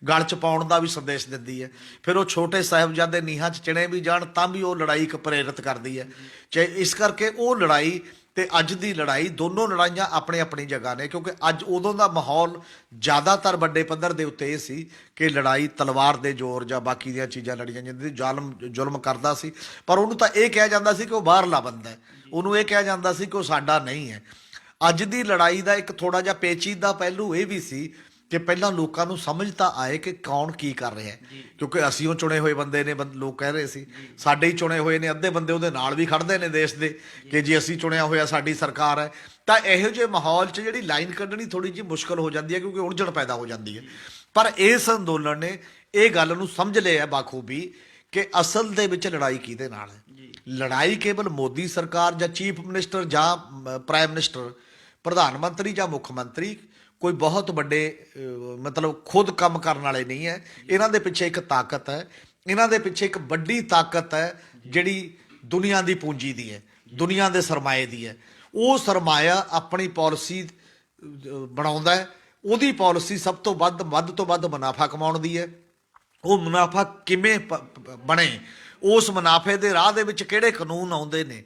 ਗਲ 'ਚ ਪਾਉਣ ਦਾ ਵੀ ਸੰਦੇਸ਼ ਦਿੰਦੀ ਹੈ। ਫਿਰ ਉਹ ਛੋਟੇ ਸਾਹਿਬਜ਼ਾਦੇ ਨੀਹਾਂ 'ਚ ਚਿਣੇ ਵੀ ਜਾਣ ਤਾਂ ਵੀ ਉਹ ਲੜਾਈ ਇੱਕ ਪ੍ਰੇਰਿਤ ਕਰਦੀ ਹੈ। ਇਸ ਕਰਕੇ ਉਹ ਲੜਾਈ ਤੇ ਅੱਜ ਦੀ ਲੜਾਈ, ਦੋਨੋਂ ਲੜਾਈਆਂ ਆਪਣੀ ਆਪਣੀ ਜਗ੍ਹਾ ਨੇ, ਕਿਉਂਕਿ ਅੱਜ ਉਦੋਂ ਦਾ ਮਾਹੌਲ ਜ਼ਿਆਦਾਤਰ ਵੱਡੇ ਪੱਧਰ ਦੇ ਉੱਤੇ ਇਹ ਸੀ ਕਿ ਲੜਾਈ ਤਲਵਾਰ ਦੇ ਜ਼ੋਰ ਜਾਂ ਬਾਕੀ ਦੀਆਂ ਚੀਜ਼ਾਂ ਲੜੀਆਂ ਜਾਂਦੀਆਂ, ਜ਼ੁਲਮ ਕਰਦਾ ਸੀ, ਪਰ ਉਹਨੂੰ ਤਾਂ ਇਹ ਕਿਹਾ ਜਾਂਦਾ ਸੀ ਕਿ ਉਹ ਬਾਹਰਲਾ ਬੰਦਾ ਹੈ, ਉਹਨੂੰ ਇਹ ਕਿਹਾ ਜਾਂਦਾ ਸੀ ਕਿ ਉਹ ਸਾਡਾ ਨਹੀਂ ਹੈ। ਅੱਜ ਦੀ ਲੜਾਈ ਦਾ ਇੱਕ ਥੋੜ੍ਹਾ ਜਿਹਾ ਪੇਚੀਦਾ ਪਹਿਲੂ ਇਹ ਵੀ ਸੀ ਕਿ ਪਹਿਲਾਂ ਲੋਕਾਂ ਨੂੰ ਸਮਝ ਤਾਂ ਆਏ ਕਿ ਕੌਣ ਕੀ ਕਰ ਰਿਹਾ ਹੈ, ਕਿਉਂਕਿ ਅਸੀਂ ਉਹ ਚੁਣੇ ਹੋਏ ਬੰਦੇ ਨੇ, ਲੋਕ ਕਹਿ ਰਹੇ ਸੀ ਸਾਡੇ ਹੀ ਚੁਣੇ ਹੋਏ ਨੇ, ਅੱਧੇ ਬੰਦੇ ਉਹਦੇ ਨਾਲ ਵੀ ਖੜਦੇ ਨੇ ਦੇਸ਼ ਦੇ ਕਿ ਜੀ ਅਸੀਂ ਚੁਣਿਆ ਹੋਇਆ, ਸਾਡੀ ਸਰਕਾਰ ਹੈ। ਤਾਂ ਇਹੋ ਜਿਹੇ ਮਾਹੌਲ 'ਚ ਜਿਹੜੀ ਲਾਈਨ ਕੱਢਣੀ ਥੋੜ੍ਹੀ ਜਿਹੀ ਮੁਸ਼ਕਲ ਹੋ ਜਾਂਦੀ ਹੈ, ਕਿਉਂਕਿ ਉਲਝਣ ਪੈਦਾ ਹੋ ਜਾਂਦੀ ਹੈ। ਪਰ ਇਸ ਅੰਦੋਲਨ ਨੇ ਇਹ ਗੱਲ ਨੂੰ ਸਮਝ ਲਿਆ ਬਾਖੂਬੀ ਕਿ ਅਸਲ ਦੇ ਵਿੱਚ ਲੜਾਈ ਕਿਹਦੇ ਨਾਲ ਹੈ। ਲੜਾਈ ਕੇਵਲ ਮੋਦੀ ਸਰਕਾਰ ਜਾਂ ਚੀਫ ਮਿਨਿਸਟਰ ਜਾਂ ਪ੍ਰਾਈਮ ਮਿਨਿਸਟਰ, ਪ੍ਰਧਾਨ ਮੰਤਰੀ ਜਾਂ ਮੁੱਖ ਮੰਤਰੀ, ਕੋਈ ਬਹੁਤ ਵੱਡੇ ਮਤਲਬ ਖੁਦ ਕੰਮ ਕਰਨ ਵਾਲੇ ਨਹੀਂ ਹੈ। ਇਹਨਾਂ ਦੇ ਪਿੱਛੇ ਇੱਕ ਤਾਕਤ ਹੈ, ਇਹਨਾਂ ਦੇ ਪਿੱਛੇ ਇੱਕ ਵੱਡੀ ਤਾਕਤ ਹੈ ਜਿਹੜੀ ਦੁਨੀਆ ਦੀ ਪੂੰਜੀ ਦੀ ਹੈ, ਦੁਨੀਆ ਦੇ ਸਰਮਾਏ ਦੀ ਹੈ। ਉਹ ਸਰਮਾਇਆ ਆਪਣੀ ਪਾਲਿਸੀ ਬਣਾਉਂਦਾ ਹੈ, ਉਹਦੀ ਪਾਲਿਸੀ ਸਭ ਤੋਂ ਵੱਧ ਮੁਨਾਫਾ ਕਮਾਉਣ ਦੀ ਹੈ। ਉਹ ਮੁਨਾਫਾ ਕਿਵੇਂ ਬਣੇ, ਉਸ ਮੁਨਾਫੇ ਦੇ ਰਾਹ ਦੇ ਵਿੱਚ ਕਿਹੜੇ ਕਾਨੂੰਨ ਆਉਂਦੇ ਨੇ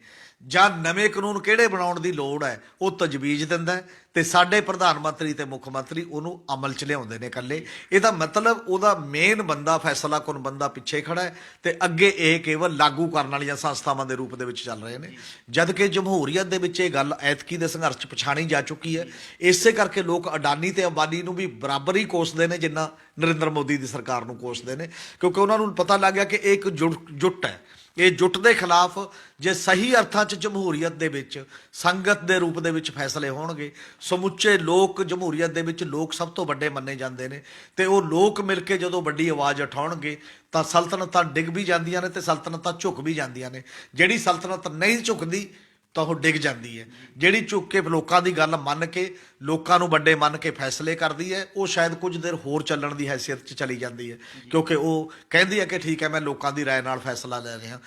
ਜਾਂ ਨਵੇਂ ਕਾਨੂੰਨ ਕਿਹੜੇ ਬਣਾਉਣ ਦੀ ਲੋੜ ਹੈ, ਉਹ ਤਜਵੀਜ਼ ਦਿੰਦਾ ਹੈ, ਤੇ ਸਾਡੇ ਪ੍ਰਧਾਨ ਮੰਤਰੀ ਤੇ ਮੁੱਖ ਮੰਤਰੀ ਉਹਨੂੰ ਅਮਲ 'ਚ ਲਿਆਉਂਦੇ ਨੇ ਇਕੱਲੇ। ਇਹਦਾ ਮਤਲਬ ਉਹਦਾ ਮੇਨ ਬੰਦਾ, ਫੈਸਲਾਕੁਨ ਬੰਦਾ ਪਿੱਛੇ ਖੜਾ ਹੈ, ਤੇ ਅੱਗੇ ਇਹ ਕੇਵਲ ਲਾਗੂ ਕਰਨ ਵਾਲੀਆਂ ਸੰਸਥਾਵਾਂ ਦੇ ਰੂਪ ਦੇ ਵਿੱਚ ਚੱਲ ਰਹੇ ਨੇ। ਜਦ ਕਿ ਜਮਹੂਰੀਅਤ ਦੇ ਵਿੱਚ ਇਹ ਗੱਲ ਐਤਕੀ ਦੇ ਸੰਘਰਸ਼ 'ਚ ਪਛਾਣੀ ਜਾ ਚੁੱਕੀ ਹੈ। ਇਸੇ ਕਰਕੇ ਲੋਕ ਅਡਾਨੀ ਤੇ ਅੰਬਾਨੀ ਨੂੰ ਵੀ ਬਰਾਬਰ ਹੀ ਕੋਸਦੇ ਨੇ ਜਿੰਨਾ ਨਰਿੰਦਰ ਮੋਦੀ ਦੀ ਸਰਕਾਰ ਨੂੰ ਕੋਸਦੇ ਨੇ, ਕਿਉਂਕਿ ਉਹਨਾਂ ਨੂੰ ਪਤਾ ਲੱਗ ਗਿਆ ਕਿ ਇਹ ਇੱਕ ਜੁੱਟ ਹੈ। ਇਹ ਜੁੱਟ ਦੇ ਖਿਲਾਫ ਜੇ ਸਹੀ ਅਰਥਾਂ 'ਚ ਜਮਹੂਰੀਅਤ ਦੇ ਵਿੱਚ ਸੰਗਤ ਦੇ ਰੂਪ ਦੇ ਵਿੱਚ ਫੈਸਲੇ ਹੋਣਗੇ, ਸਮੁੱਚੇ ਲੋਕ ਜਮਹੂਰੀਅਤ ਦੇ ਵਿੱਚ ਲੋਕ ਸਭ ਤੋਂ ਵੱਡੇ ਮੰਨੇ ਜਾਂਦੇ ਨੇ, ਤੇ ਉਹ ਲੋਕ ਮਿਲ ਕੇ ਜਦੋਂ ਵੱਡੀ ਆਵਾਜ਼ ਉਠਾਉਣਗੇ ਤਾਂ ਸਲਤਨਤਾਂ ਡਿੱਗ ਵੀ ਜਾਂਦੀਆਂ ਨੇ ਤੇ ਸਲਤਨਤਾਂ ਝੁਕ ਵੀ ਜਾਂਦੀਆਂ ਨੇ। ਜਿਹੜੀ ਸਲਤਨਤ ਨਹੀਂ ਝੁਕਦੀ ਤਾਂ ਉਹ ਡਿੱਗ ਜਾਂਦੀ ਹੈ। ਜਿਹੜੀ ਝੁੱਕ ਕੇ ਲੋਕਾਂ ਦੀ ਗੱਲ ਮੰਨ ਕੇ, ਲੋਕਾਂ ਨੂੰ ਵੱਡੇ ਮੰਨ ਕੇ ਫੈਸਲੇ ਕਰਦੀ ਹੈ, ਉਹ ਸ਼ਾਇਦ ਕੁਝ ਦੇਰ ਹੋਰ ਚੱਲਣ ਦੀ ਹੈਸੀਅਤ 'ਚ ਚਲੀ ਜਾਂਦੀ ਹੈ, ਕਿਉਂਕਿ ਉਹ ਕਹਿੰਦੀ ਹੈ ਕਿ ਠੀਕ ਹੈ ਮੈਂ ਲੋਕਾਂ ਦੀ ਰਾਏ ਨਾਲ ਫੈਸਲਾ ਲੈ ਰਿਹਾ।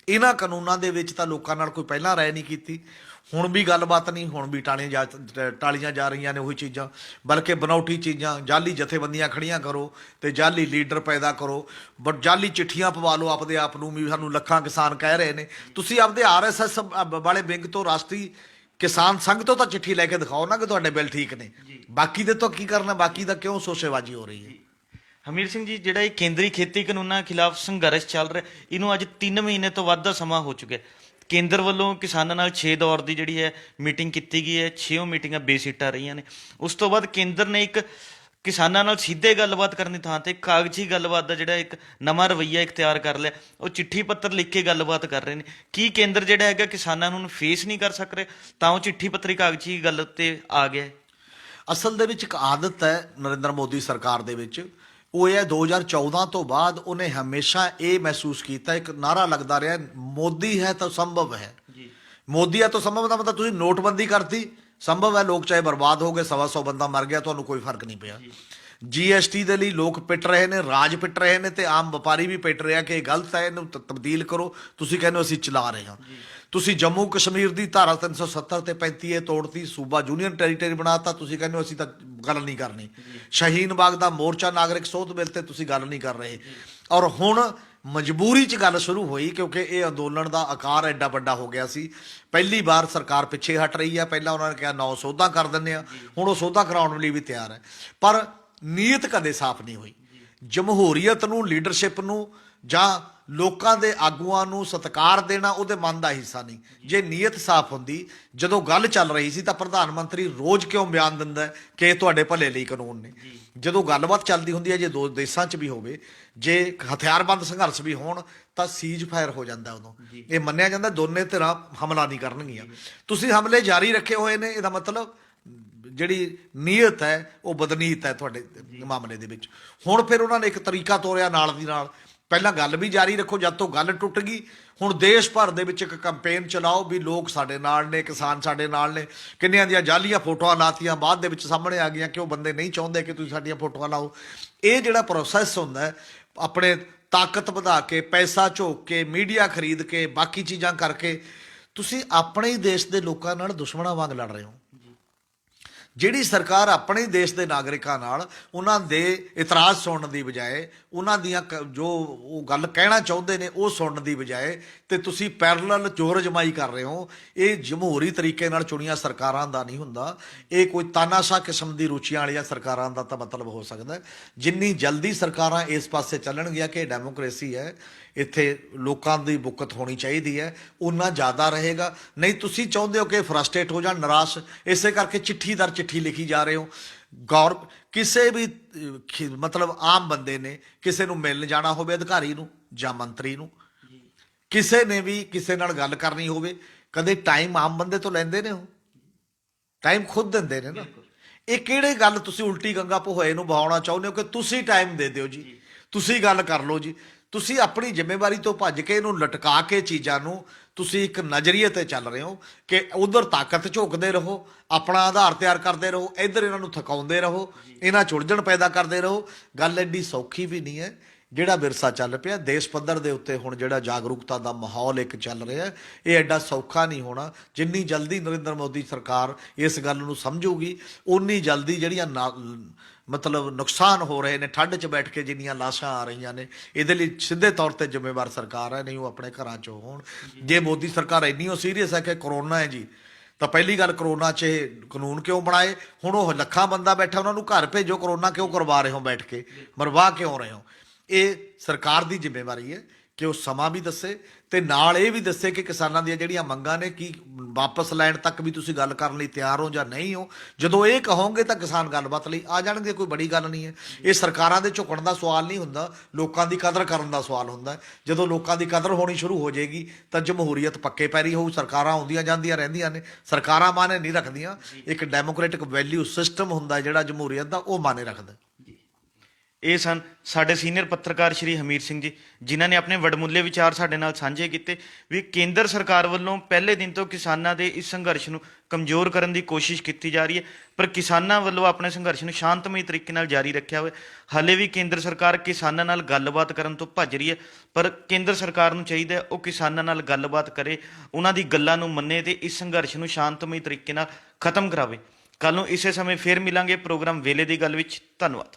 ਇਹਨਾਂ ਕਾਨੂੰਨਾਂ ਦੇ ਵਿੱਚ ਤਾਂ ਲੋਕਾਂ ਨਾਲ ਕੋਈ ਪਹਿਲਾਂ ਰਾਏ ਨਹੀਂ ਕੀਤੀ, ਹੁਣ ਵੀ ਗੱਲਬਾਤ ਨਹੀਂ, ਹੁਣ ਵੀ ਟਾਲੀਆਂ ਜਾ ਰਹੀਆਂ ਨੇ ਉਹੀ ਚੀਜ਼ਾਂ, ਬਲਕਿ ਬਣਾਉਟੀ ਚੀਜ਼ਾਂ, ਜਾਲੀ ਜਥੇਬੰਦੀਆਂ ਖੜੀਆਂ ਕਰੋ ਤੇ ਜਾਲੀ ਲੀਡਰ ਪੈਦਾ ਕਰੋ, ਜਾਲੀ ਚਿੱਠੀਆਂ ਪਵਾ ਲਓ ਆਪਦੇ ਆਪ ਨੂੰ ਵੀ ਸਾਨੂੰ ਲੱਖਾਂ ਕਿਸਾਨ ਕਹਿ ਰਹੇ ਨੇ। ਤੁਸੀਂ ਆਪਦੇ RSS ਵਾਲੇ ਵਿੰਗ ਤੋਂ, ਰਾਸ਼ਟਰੀ ਕਿਸਾਨ ਸੰਘ ਤੋਂ ਤਾਂ ਚਿੱਠੀ ਲੈ ਕੇ ਦਿਖਾਓ ਨਾ ਕਿ ਤੁਹਾਡੇ ਬਿੱਲ ਠੀਕ ਨੇ, ਬਾਕੀ ਦੇ ਤੋਂ ਕੀ ਕਰਨਾ, ਬਾਕੀ ਦਾ ਕਿਉਂ ਸੋਸ਼ੇਬਾਜ਼ੀ ਹੋ ਰਹੀ ਹੈ। ਹਮੀਰ ਸਿੰਘ ਜੀ, ਜਿਹੜਾ ਇਹ ਕੇਂਦਰੀ ਖੇਤੀ ਕਾਨੂੰਨਾਂ ਖਿਲਾਫ ਸੰਘਰਸ਼ ਚੱਲ ਰਿਹਾ, ਇਹਨੂੰ ਅੱਜ 3 ਮਹੀਨੇ ਤੋਂ ਵੱਧ ਦਾ ਸਮਾਂ ਹੋ ਚੁੱਕਿਆ। ਕੇਂਦਰ ਵੱਲੋਂ ਕਿਸਾਨਾਂ ਨਾਲ 6 ਦੌਰ ਦੀ ਜਿਹੜੀ ਹੈ ਮੀਟਿੰਗ ਕੀਤੀ ਗਈ ਹੈ, 6 ਮੀਟਿੰਗਾਂ ਬੇਸਿੱਟਾ ਰਹੀਆਂ ਨੇ। ਉਸ ਤੋਂ ਬਾਅਦ ਕੇਂਦਰ ਨੇ ਇੱਕ ਕਿਸਾਨਾਂ ਨਾਲ ਸਿੱਧੇ ਗੱਲਬਾਤ ਕਰਨ ਦੀ ਥਾਂ ਤੇ ਕਾਗਜ਼ੀ ਗੱਲਬਾਤ ਦਾ ਜਿਹੜਾ ਇੱਕ ਨਵਾਂ ਰਵੱਈਆ ਇਖਤਿਆਰ ਕਰ ਲਿਆ, ਉਹ ਚਿੱਠੀ ਪੱਤਰ ਲਿਖ ਕੇ ਗੱਲਬਾਤ ਕਰ ਰਹੇ ਨੇ। ਕੀ ਕੇਂਦਰ ਜਿਹੜਾ ਹੈਗਾ ਕਿਸਾਨਾਂ ਨੂੰ ਫੇਸ ਨਹੀਂ ਕਰ ਸਕ ਰਹੇ, ਤਾਂ ਉਹ ਚਿੱਠੀ ਪੱਤਰੀ ਕਾਗਜ਼ੀ ਗੱਲ ਤੇ ਆ ਗਿਆ ਹੈ? ਅਸਲ ਦੇ ਵਿੱਚ ਇੱਕ ਆਦਤ ਹੈ ਨਰਿੰਦਰ ਮੋਦੀ ਸਰਕਾਰ ਦੇ ਵਿੱਚ, ਉਹ ਇਹ ਹੈ 2014 ਤੋਂ ਬਾਅਦ ਉਹਨੇ ਹਮੇਸ਼ਾ ਇਹ ਮਹਿਸੂਸ ਕੀਤਾ, ਇੱਕ ਨਾਰਾ ਲੱਗਦਾ ਰਿਹਾ, ਮੋਦੀ ਹੈ ਤਾਂ ਸੰਭਵ ਹੈ। ਜੀ। ਮੋਦੀ ਹੈ ਤਾਂ ਸੰਭਵ ਦਾ ਮਤਲਬ ਤੁਸੀਂ ਨੋਟਬੰਦੀ ਕਰਤੀ, ਸੰਭਵ ਹੈ ਲੋਕ ਚਾਹੇ ਬਰਬਾਦ ਹੋ ਗਏ, 125 ਬੰਦਾ ਮਰ ਗਿਆ, ਤੁਹਾਨੂੰ ਕੋਈ ਫਰਕ ਨਹੀਂ ਪਿਆ। GST ਦੇ ਲਈ ਲੋਕ ਪਿੱਟ ਰਹੇ ਨੇ, ਰਾਜ ਪਿੱਟ ਰਹੇ ਨੇ, ਤੇ ਆਮ ਵਪਾਰੀ ਵੀ ਪਿੱਟ ਰਿਹਾ ਕਿ ਇਹ ਗਲਤ ਹੈ, ਇਹਨੂੰ ਤਬਦੀਲ ਕਰੋ। ਤੁਸੀਂ ਕਹਿੰਦੇ ਹੋ ਅਸੀਂ ਚਲਾ ਰਹੇ ਹਾਂ। ਤੁਸੀਂ ਜੰਮੂ ਕਸ਼ਮੀਰ ਦੀ ਧਾਰਾ 370 ਤੇ 35 ਇਹ ਤੋੜਤੀ, ਸੂਬਾ ਯੂਨੀਅਨ ਟੈਰੀਟਰੀ ਬਣਾਤਾ, ਤੁਸੀਂ ਕਹਿੰਦੇ ਹੋ ਅਸੀਂ ਤਾਂ ਗੱਲ ਨਹੀਂ ਕਰਨੀ। ਸ਼ਹੀਨ ਬਾਗ ਦਾ ਮੋਰਚਾ ਨਾਗਰਿਕ ਸੋਧ ਬਿੱਲ ਤੇ ਤੁਸੀਂ ਗੱਲ ਨਹੀਂ ਕਰ ਰਹੇ। ਔਰ ਹੁਣ ਮਜਬੂਰੀ 'ਚ ਗੱਲ ਸ਼ੁਰੂ ਹੋਈ ਕਿਉਂਕਿ ਇਹ ਅੰਦੋਲਨ ਦਾ ਆਕਾਰ ਐਡਾ ਵੱਡਾ ਹੋ ਗਿਆ ਸੀ। ਪਹਿਲੀ ਵਾਰ ਸਰਕਾਰ ਪਿੱਛੇ ਹਟ ਰਹੀ ਹੈ। ਪਹਿਲਾਂ ਉਹਨਾਂ ਨੇ ਕਿਹਾ 9 ਸੋਧਾਂ ਕਰ ਦਿੰਦੇ ਆ, ਹੁਣ ਉਹ ਸੋਧਾਂ ਕਰਾਉਣ ਲਈ ਵੀ ਤਿਆਰ ਹੈ, ਪਰ ਨੀਅਤ ਕਦੇ ਸਾਫ਼ ਨਹੀਂ ਹੋਈ। ਜਮਹੂਰੀਅਤ ਨੂੰ, ਲੀਡਰਸ਼ਿਪ ਨੂੰ ਜਾਂ ਲੋਕਾਂ ਦੇ ਆਗੂਆਂ ਨੂੰ ਸਤਿਕਾਰ ਦੇਣਾ ਉਹਦੇ ਮਨ ਦਾ ਹਿੱਸਾ ਨਹੀਂ। ਜੇ ਨੀਅਤ ਸਾਫ਼ ਹੁੰਦੀ, ਜਦੋਂ ਗੱਲ ਚੱਲ ਰਹੀ ਸੀ ਤਾਂ ਪ੍ਰਧਾਨ ਮੰਤਰੀ ਰੋਜ਼ ਕਿਉਂ ਬਿਆਨ ਦਿੰਦਾ ਕਿ ਇਹ ਤੁਹਾਡੇ ਭਲੇ ਲਈ ਕਾਨੂੰਨ ਨੇ? ਜਦੋਂ ਗੱਲਬਾਤ ਚੱਲਦੀ ਹੁੰਦੀ ਹੈ, ਜੇ ਦੋ ਦੇਸ਼ਾਂ 'ਚ ਵੀ ਹੋਵੇ, ਜੇ ਹਥਿਆਰਬੰਦ ਸੰਘਰਸ਼ ਵੀ ਹੋਣ, ਤਾਂ ਸੀਜ਼ ਫਾਇਰ ਹੋ ਜਾਂਦਾ। ਉਦੋਂ ਇਹ ਮੰਨਿਆ ਜਾਂਦਾ ਦੋਨੇ ਧਿਰਾਂ ਹਮਲਾ ਨਹੀਂ ਕਰਨਗੀਆਂ। ਤੁਸੀਂ ਹਮਲੇ ਜਾਰੀ ਰੱਖੇ ਹੋਏ ਨੇ, ਇਹਦਾ ਮਤਲਬ ਜਿਹੜੀ ਨੀਅਤ ਹੈ ਉਹ ਬਦਨੀਤ ਹੈ ਤੁਹਾਡੇ ਮਾਮਲੇ ਦੇ ਵਿੱਚ। ਹੁਣ ਫਿਰ ਉਹਨਾਂ ਨੇ ਇੱਕ ਤਰੀਕਾ ਤੋਰਿਆ ਨਾਲ ਦੀ ਨਾਲ, ਪਹਿਲਾਂ ਗੱਲ ਵੀ ਜਾਰੀ ਰੱਖੋ, ਜਦ ਤੋਂ ਗੱਲ ਟੁੱਟ ਗਈ ਹੁਣ ਦੇਸ਼ ਭਰ ਦੇ ਵਿੱਚ ਇੱਕ ਕੰਪੇਨ ਚਲਾਓ ਵੀ ਲੋਕ ਸਾਡੇ ਨਾਲ ਨੇ, ਕਿਸਾਨ ਸਾਡੇ ਨਾਲ ਨੇ। ਕਿੰਨਿਆਂ ਦੀਆਂ ਜਾਲੀਆਂ ਫੋਟੋਆਂ ਲਾਤੀਆਂ, ਬਾਅਦ ਦੇ ਵਿੱਚ ਸਾਹਮਣੇ ਆ ਗਈਆਂ ਕਿ ਉਹ ਬੰਦੇ ਨਹੀਂ ਚਾਹੁੰਦੇ ਕਿ ਤੁਸੀਂ ਸਾਡੀਆਂ ਫੋਟੋਆਂ ਲਾਓ। ਇਹ ਜਿਹੜਾ ਪ੍ਰੋਸੈਸ ਹੁੰਦਾ ਹੈ, ਆਪਣੇ ਤਾਕਤ ਵਧਾ ਕੇ, ਪੈਸਾ ਝੋਕ ਕੇ, ਮੀਡੀਆ ਖਰੀਦ ਕੇ, ਬਾਕੀ ਚੀਜ਼ਾਂ ਕਰਕੇ ਤੁਸੀਂ ਆਪਣੇ ਹੀ ਦੇਸ਼ ਦੇ ਲੋਕਾਂ ਨਾਲ ਦੁਸ਼ਮਣਾਂ ਵਾਂਗ ਲੜ ਰਹੇ ਹੋ। ਜਿਹੜੀ ਸਰਕਾਰ ਆਪਣੇ ਹੀ ਦੇਸ਼ ਦੇ ਨਾਗਰਿਕਾਂ ਨਾਲ ਉਹਨਾਂ ਦੇ ਇਤਰਾਜ਼ ਸੁਣਨ ਦੀ ਬਜਾਏ, ਉਹਨਾਂ ਦੀਆਂ ਜੋ ਉਹ ਗੱਲ ਕਹਿਣਾ ਚਾਹੁੰਦੇ ਨੇ ਉਹ ਸੁਣਨ ਦੀ ਬਜਾਏ, ਤੇ ਤੁਸੀਂ ਪੈਰਲਲ ਚੋਰ ਅਜਮਾਈ ਕਰ ਰਹੇ ਹੋ। ਇਹ ਜਮਹੂਰੀ ਤਰੀਕੇ ਨਾਲ ਚੁਣੀਆਂ ਸਰਕਾਰਾਂ ਦਾ ਨਹੀਂ ਹੁੰਦਾ, ਇਹ ਕੋਈ ਤਾਨਾਸ਼ਾਹ ਕਿਸਮ ਦੀ ਰੁਚੀਆਂ ਵਾਲੀਆਂ ਸਰਕਾਰਾਂ ਦਾ ਤਾਂ ਮਤਲਬ ਹੋ ਸਕਦਾ। ਜਿੰਨੀ ਜਲਦੀ ਸਰਕਾਰਾਂ ਇਸ ਪਾਸੇ ਚੱਲਣਗੀਆਂ ਕਿ ਡੈਮੋਕ੍ਰੇਸੀ ਹੈ, ਇੱਥੇ ਲੋਕਾਂ ਦੀ ਬੁੱਕਤ ਹੋਣੀ ਚਾਹੀਦੀ ਹੈ, ਉਨਾ ਜ਼ਿਆਦਾ ਰਹੇਗਾ। ਨਹੀਂ ਤੁਸੀਂ ਚਾਹੁੰਦੇ ਹੋ ਕਿ ਫਰਸਟ੍ਰੇਟ ਹੋ ਜਾਣ, ਨਿਰਾਸ਼, ਇਸੇ ਕਰਕੇ ਚਿੱਠੀ ਦਰ ਚਿੱਠੀ ਲਿਖੀ ਜਾ ਰਹੇ ਹੋ। ਕਿਸੇ ਵੀ ਮਤਲਬ ਆਮ ਬੰਦੇ ਨੇ ਕਿਸੇ ਨੂੰ ਮਿਲਣ ਜਾਣਾ ਹੋਵੇ, ਅਧਿਕਾਰੀ ਨੂੰ ਜਾਂ ਮੰਤਰੀ ਨੂੰ, ਕਿਸੇ ਨੇ ਵੀ ਕਿਸੇ ਨਾਲ ਗੱਲ ਕਰਨੀ ਹੋਵੇ, ਕਦੇ ਟਾਈਮ ਆਮ ਬੰਦੇ ਤੋਂ ਲੈਂਦੇ ਨੇ? ਉਹ ਟਾਈਮ ਖੁਦ ਦਿੰਦੇ ਨੇ ਨਾ। ਇਹ ਕਿਹੜੇ ਗੱਲ ਤੁਸੀਂ ਉਲਟੀ ਗੰਗਾ ਪਹੋਏ ਨੂੰ ਬਹਾਉਣਾ ਚਾਹੁੰਦੇ ਹੋ ਕਿ ਤੁਸੀਂ ਟਾਈਮ ਦੇ ਦਿਓ ਜੀ, ਤੁਸੀਂ ਗੱਲ ਕਰ ਲਓ ਜੀ? ਤੁਸੀਂ ਆਪਣੀ ਜ਼ਿੰਮੇਵਾਰੀ ਤੋਂ ਭੱਜ ਕੇ ਇਹਨੂੰ ਲਟਕਾ ਕੇ ਚੀਜ਼ਾਂ ਨੂੰ ਤੁਸੀਂ ਇੱਕ ਨਜ਼ਰੀਏ ਤੇ ਚੱਲ ਰਹੇ ਹੋ ਕਿ ਉਧਰ ਤਾਕਤ ਝੋਕਦੇ ਰਹੋ, ਆਪਣਾ ਆਧਾਰ ਤਿਆਰ ਕਰਦੇ ਰਹੋ, ਇੱਧਰ ਇਹਨਾਂ ਨੂੰ ਥਕਾਉਂਦੇ ਰਹੋ, ਇਹਨਾਂ 'ਚ ਉਲਝਣ ਪੈਦਾ ਕਰਦੇ ਰਹੋ। ਗੱਲ ਐਡੀ ਸੌਖੀ ਵੀ ਨਹੀਂ ਹੈ। ਜਿਹੜਾ ਵਿਰਸਾ ਚੱਲ ਪਿਆ ਦੇਸ਼ ਪੱਧਰ ਦੇ ਉੱਤੇ, ਹੁਣ ਜਿਹੜਾ ਜਾਗਰੂਕਤਾ ਦਾ ਮਾਹੌਲ ਇੱਕ ਚੱਲ ਰਿਹਾ, ਇਹ ਐਡਾ ਸੌਖਾ ਨਹੀਂ ਹੋਣਾ। ਜਿੰਨੀ ਜਲਦੀ ਨਰਿੰਦਰ ਮੋਦੀ ਸਰਕਾਰ ਇਸ ਗੱਲ ਨੂੰ ਸਮਝੂਗੀ, ਉਨੀ ਜਲਦੀ ਜਿਹੜੀਆਂ ਮਤਲਬ ਨੁਕਸਾਨ ਹੋ ਰਹੇ ਨੇ, ਠੰਡ 'ਚ ਬੈਠ ਕੇ ਜਿੰਨੀਆਂ ਲਾਸ਼ਾਂ ਆ ਰਹੀਆਂ ਨੇ, ਇਹਦੇ ਲਈ ਸਿੱਧੇ ਤੌਰ ਤੇ ਜ਼ਿੰਮੇਵਾਰ ਸਰਕਾਰ ਹੈ, ਨਹੀਂ ਉਹ ਆਪਣੇ ਘਰਾਂ 'ਚੋਂ ਹੋਣ। ਜੇ ਮੋਦੀ ਸਰਕਾਰ ਇੰਨੀ ਉਹ ਸੀਰੀਅਸ ਹੈ ਕਿ ਕਰੋਨਾ ਹੈ ਜੀ, ਤਾਂ ਪਹਿਲੀ ਗੱਲ ਕਰੋਨਾ 'ਚ ਇਹ ਕਾਨੂੰਨ ਕਿਉਂ ਬਣਾਏ? ਹੁਣ ਉਹ ਲੱਖਾਂ ਬੰਦਾ ਬੈਠਾ, ਉਹਨਾਂ ਨੂੰ ਘਰ ਭੇਜੋ। ਕਰੋਨਾ ਕਿਉਂ ਕਰਵਾ ਰਹੇ ਹੋ ਬੈਠ ਕੇ, ਮਰਵਾ ਕਿਉਂ ਰਹੇ ਹੋ? ਇਹ ਸਰਕਾਰ ਦੀ ਜ਼ਿੰਮੇਵਾਰੀ ਹੈ ਕਿ ਉਹ ਸਮਾਂ ਵੀ ਦੱਸੇ ਤੇ ਨਾਲ ਇਹ ਵੀ ਦੱਸੇ ਕਿ ਕਿਸਾਨਾਂ ਦੀਆਂ ਜਿਹੜੀਆਂ ਮੰਗਾਂ ਨੇ ਕੀ ਵਾਪਸ ਲੈਣ ਤੱਕ ਵੀ ਤੁਸੀਂ ਗੱਲ ਕਰਨ ਲਈ ਤਿਆਰ ਹੋ ਜਾਂ ਨਹੀਂ ਹੋ। ਜਦੋਂ ਇਹ ਕਹੋਗੇ ਤਾਂ ਕਿਸਾਨ ਗੱਲਬਾਤ ਲਈ ਆ ਜਾਣਗੇ, ਕੋਈ ਬੜੀ ਗੱਲ ਨਹੀਂ ਹੈ। ਇਹ ਸਰਕਾਰਾਂ ਦੇ ਝੁਕਣ ਦਾ ਸਵਾਲ ਨਹੀਂ ਹੁੰਦਾ, ਲੋਕਾਂ ਦੀ ਕਦਰ ਕਰਨ ਦਾ ਸਵਾਲ ਹੁੰਦਾ। ਜਦੋਂ ਲੋਕਾਂ ਦੀ ਕਦਰ ਹੋਣੀ ਸ਼ੁਰੂ ਹੋ ਜਾਏਗੀ ਤਾਂ ਜਮਹੂਰੀਅਤ ਪੱਕੇ ਪੈਰੀ ਹੋਊ। ਸਰਕਾਰਾਂ ਆਉਂਦੀਆਂ ਜਾਂਦੀਆਂ ਰਹਿੰਦੀਆਂ ਨੇ, ਸਰਕਾਰਾਂ ਮਾਨੇ ਨਹੀਂ ਰੱਖਦੀਆਂ। ਇੱਕ ਡੈਮੋਕ੍ਰੈਟਿਕ ਵੈਲਿਊ ਸਿਸਟਮ ਹੁੰਦਾ ਜਿਹੜਾ ਜਮਹੂਰੀਅਤ ਦਾ, ਉਹ ਮਾਨੇ ਰੱਖਦਾ। ਇਹ ਸਨ ਸਾਡੇ ਸੀਨੀਅਰ ਪੱਤਰਕਾਰ ਸ਼੍ਰੀ ਹਮੀਰ ਸਿੰਘ ਜੀ, ਜਿਨ੍ਹਾਂ ਨੇ ਆਪਣੇ ਵਡਮੁੱਲੇ ਵਿਚਾਰ ਸਾਡੇ ਨਾਲ ਸਾਂਝੇ ਕੀਤੇ ਵੀ ਕੇਂਦਰ ਸਰਕਾਰ ਵੱਲੋਂ ਪਹਿਲੇ ਦਿਨ ਤੋਂ ਕਿਸਾਨਾਂ ਦੇ ਇਸ ਸੰਘਰਸ਼ ਨੂੰ ਕਮਜ਼ੋਰ ਕਰਨ ਦੀ ਕੋਸ਼ਿਸ਼ ਕੀਤੀ ਜਾ ਰਹੀ ਹੈ, ਪਰ ਕਿਸਾਨਾਂ ਵੱਲੋਂ ਆਪਣੇ ਸੰਘਰਸ਼ ਨੂੰ ਸ਼ਾਂਤਮਈ ਤਰੀਕੇ ਨਾਲ ਜਾਰੀ ਰੱਖਿਆ ਹੋਇਆ। ਹਾਲੇ ਵੀ ਕੇਂਦਰ ਸਰਕਾਰ ਕਿਸਾਨਾਂ ਨਾਲ ਗੱਲਬਾਤ ਕਰਨ ਤੋਂ ਭੱਜ ਰਹੀ ਹੈ, ਪਰ ਕੇਂਦਰ ਸਰਕਾਰ ਨੂੰ ਚਾਹੀਦਾ ਉਹ ਕਿਸਾਨਾਂ ਨਾਲ ਗੱਲਬਾਤ ਕਰੇ, ਉਹਨਾਂ ਦੀ ਗੱਲਾਂ ਨੂੰ ਮੰਨੇ ਤੇ ਇਸ ਸੰਘਰਸ਼ ਨੂੰ ਸ਼ਾਂਤਮਈ ਤਰੀਕੇ ਨਾਲ ਖਤਮ ਕਰਾਵੇ। ਕੱਲ੍ਹ ਨੂੰ ਇਸੇ ਸਮੇਂ ਫੇਰ ਮਿਲਾਂਗੇ ਪ੍ਰੋਗਰਾਮ ਵੇਲੇ ਦੀ ਗੱਲ ਵਿੱਚ। ਧੰਨਵਾਦ।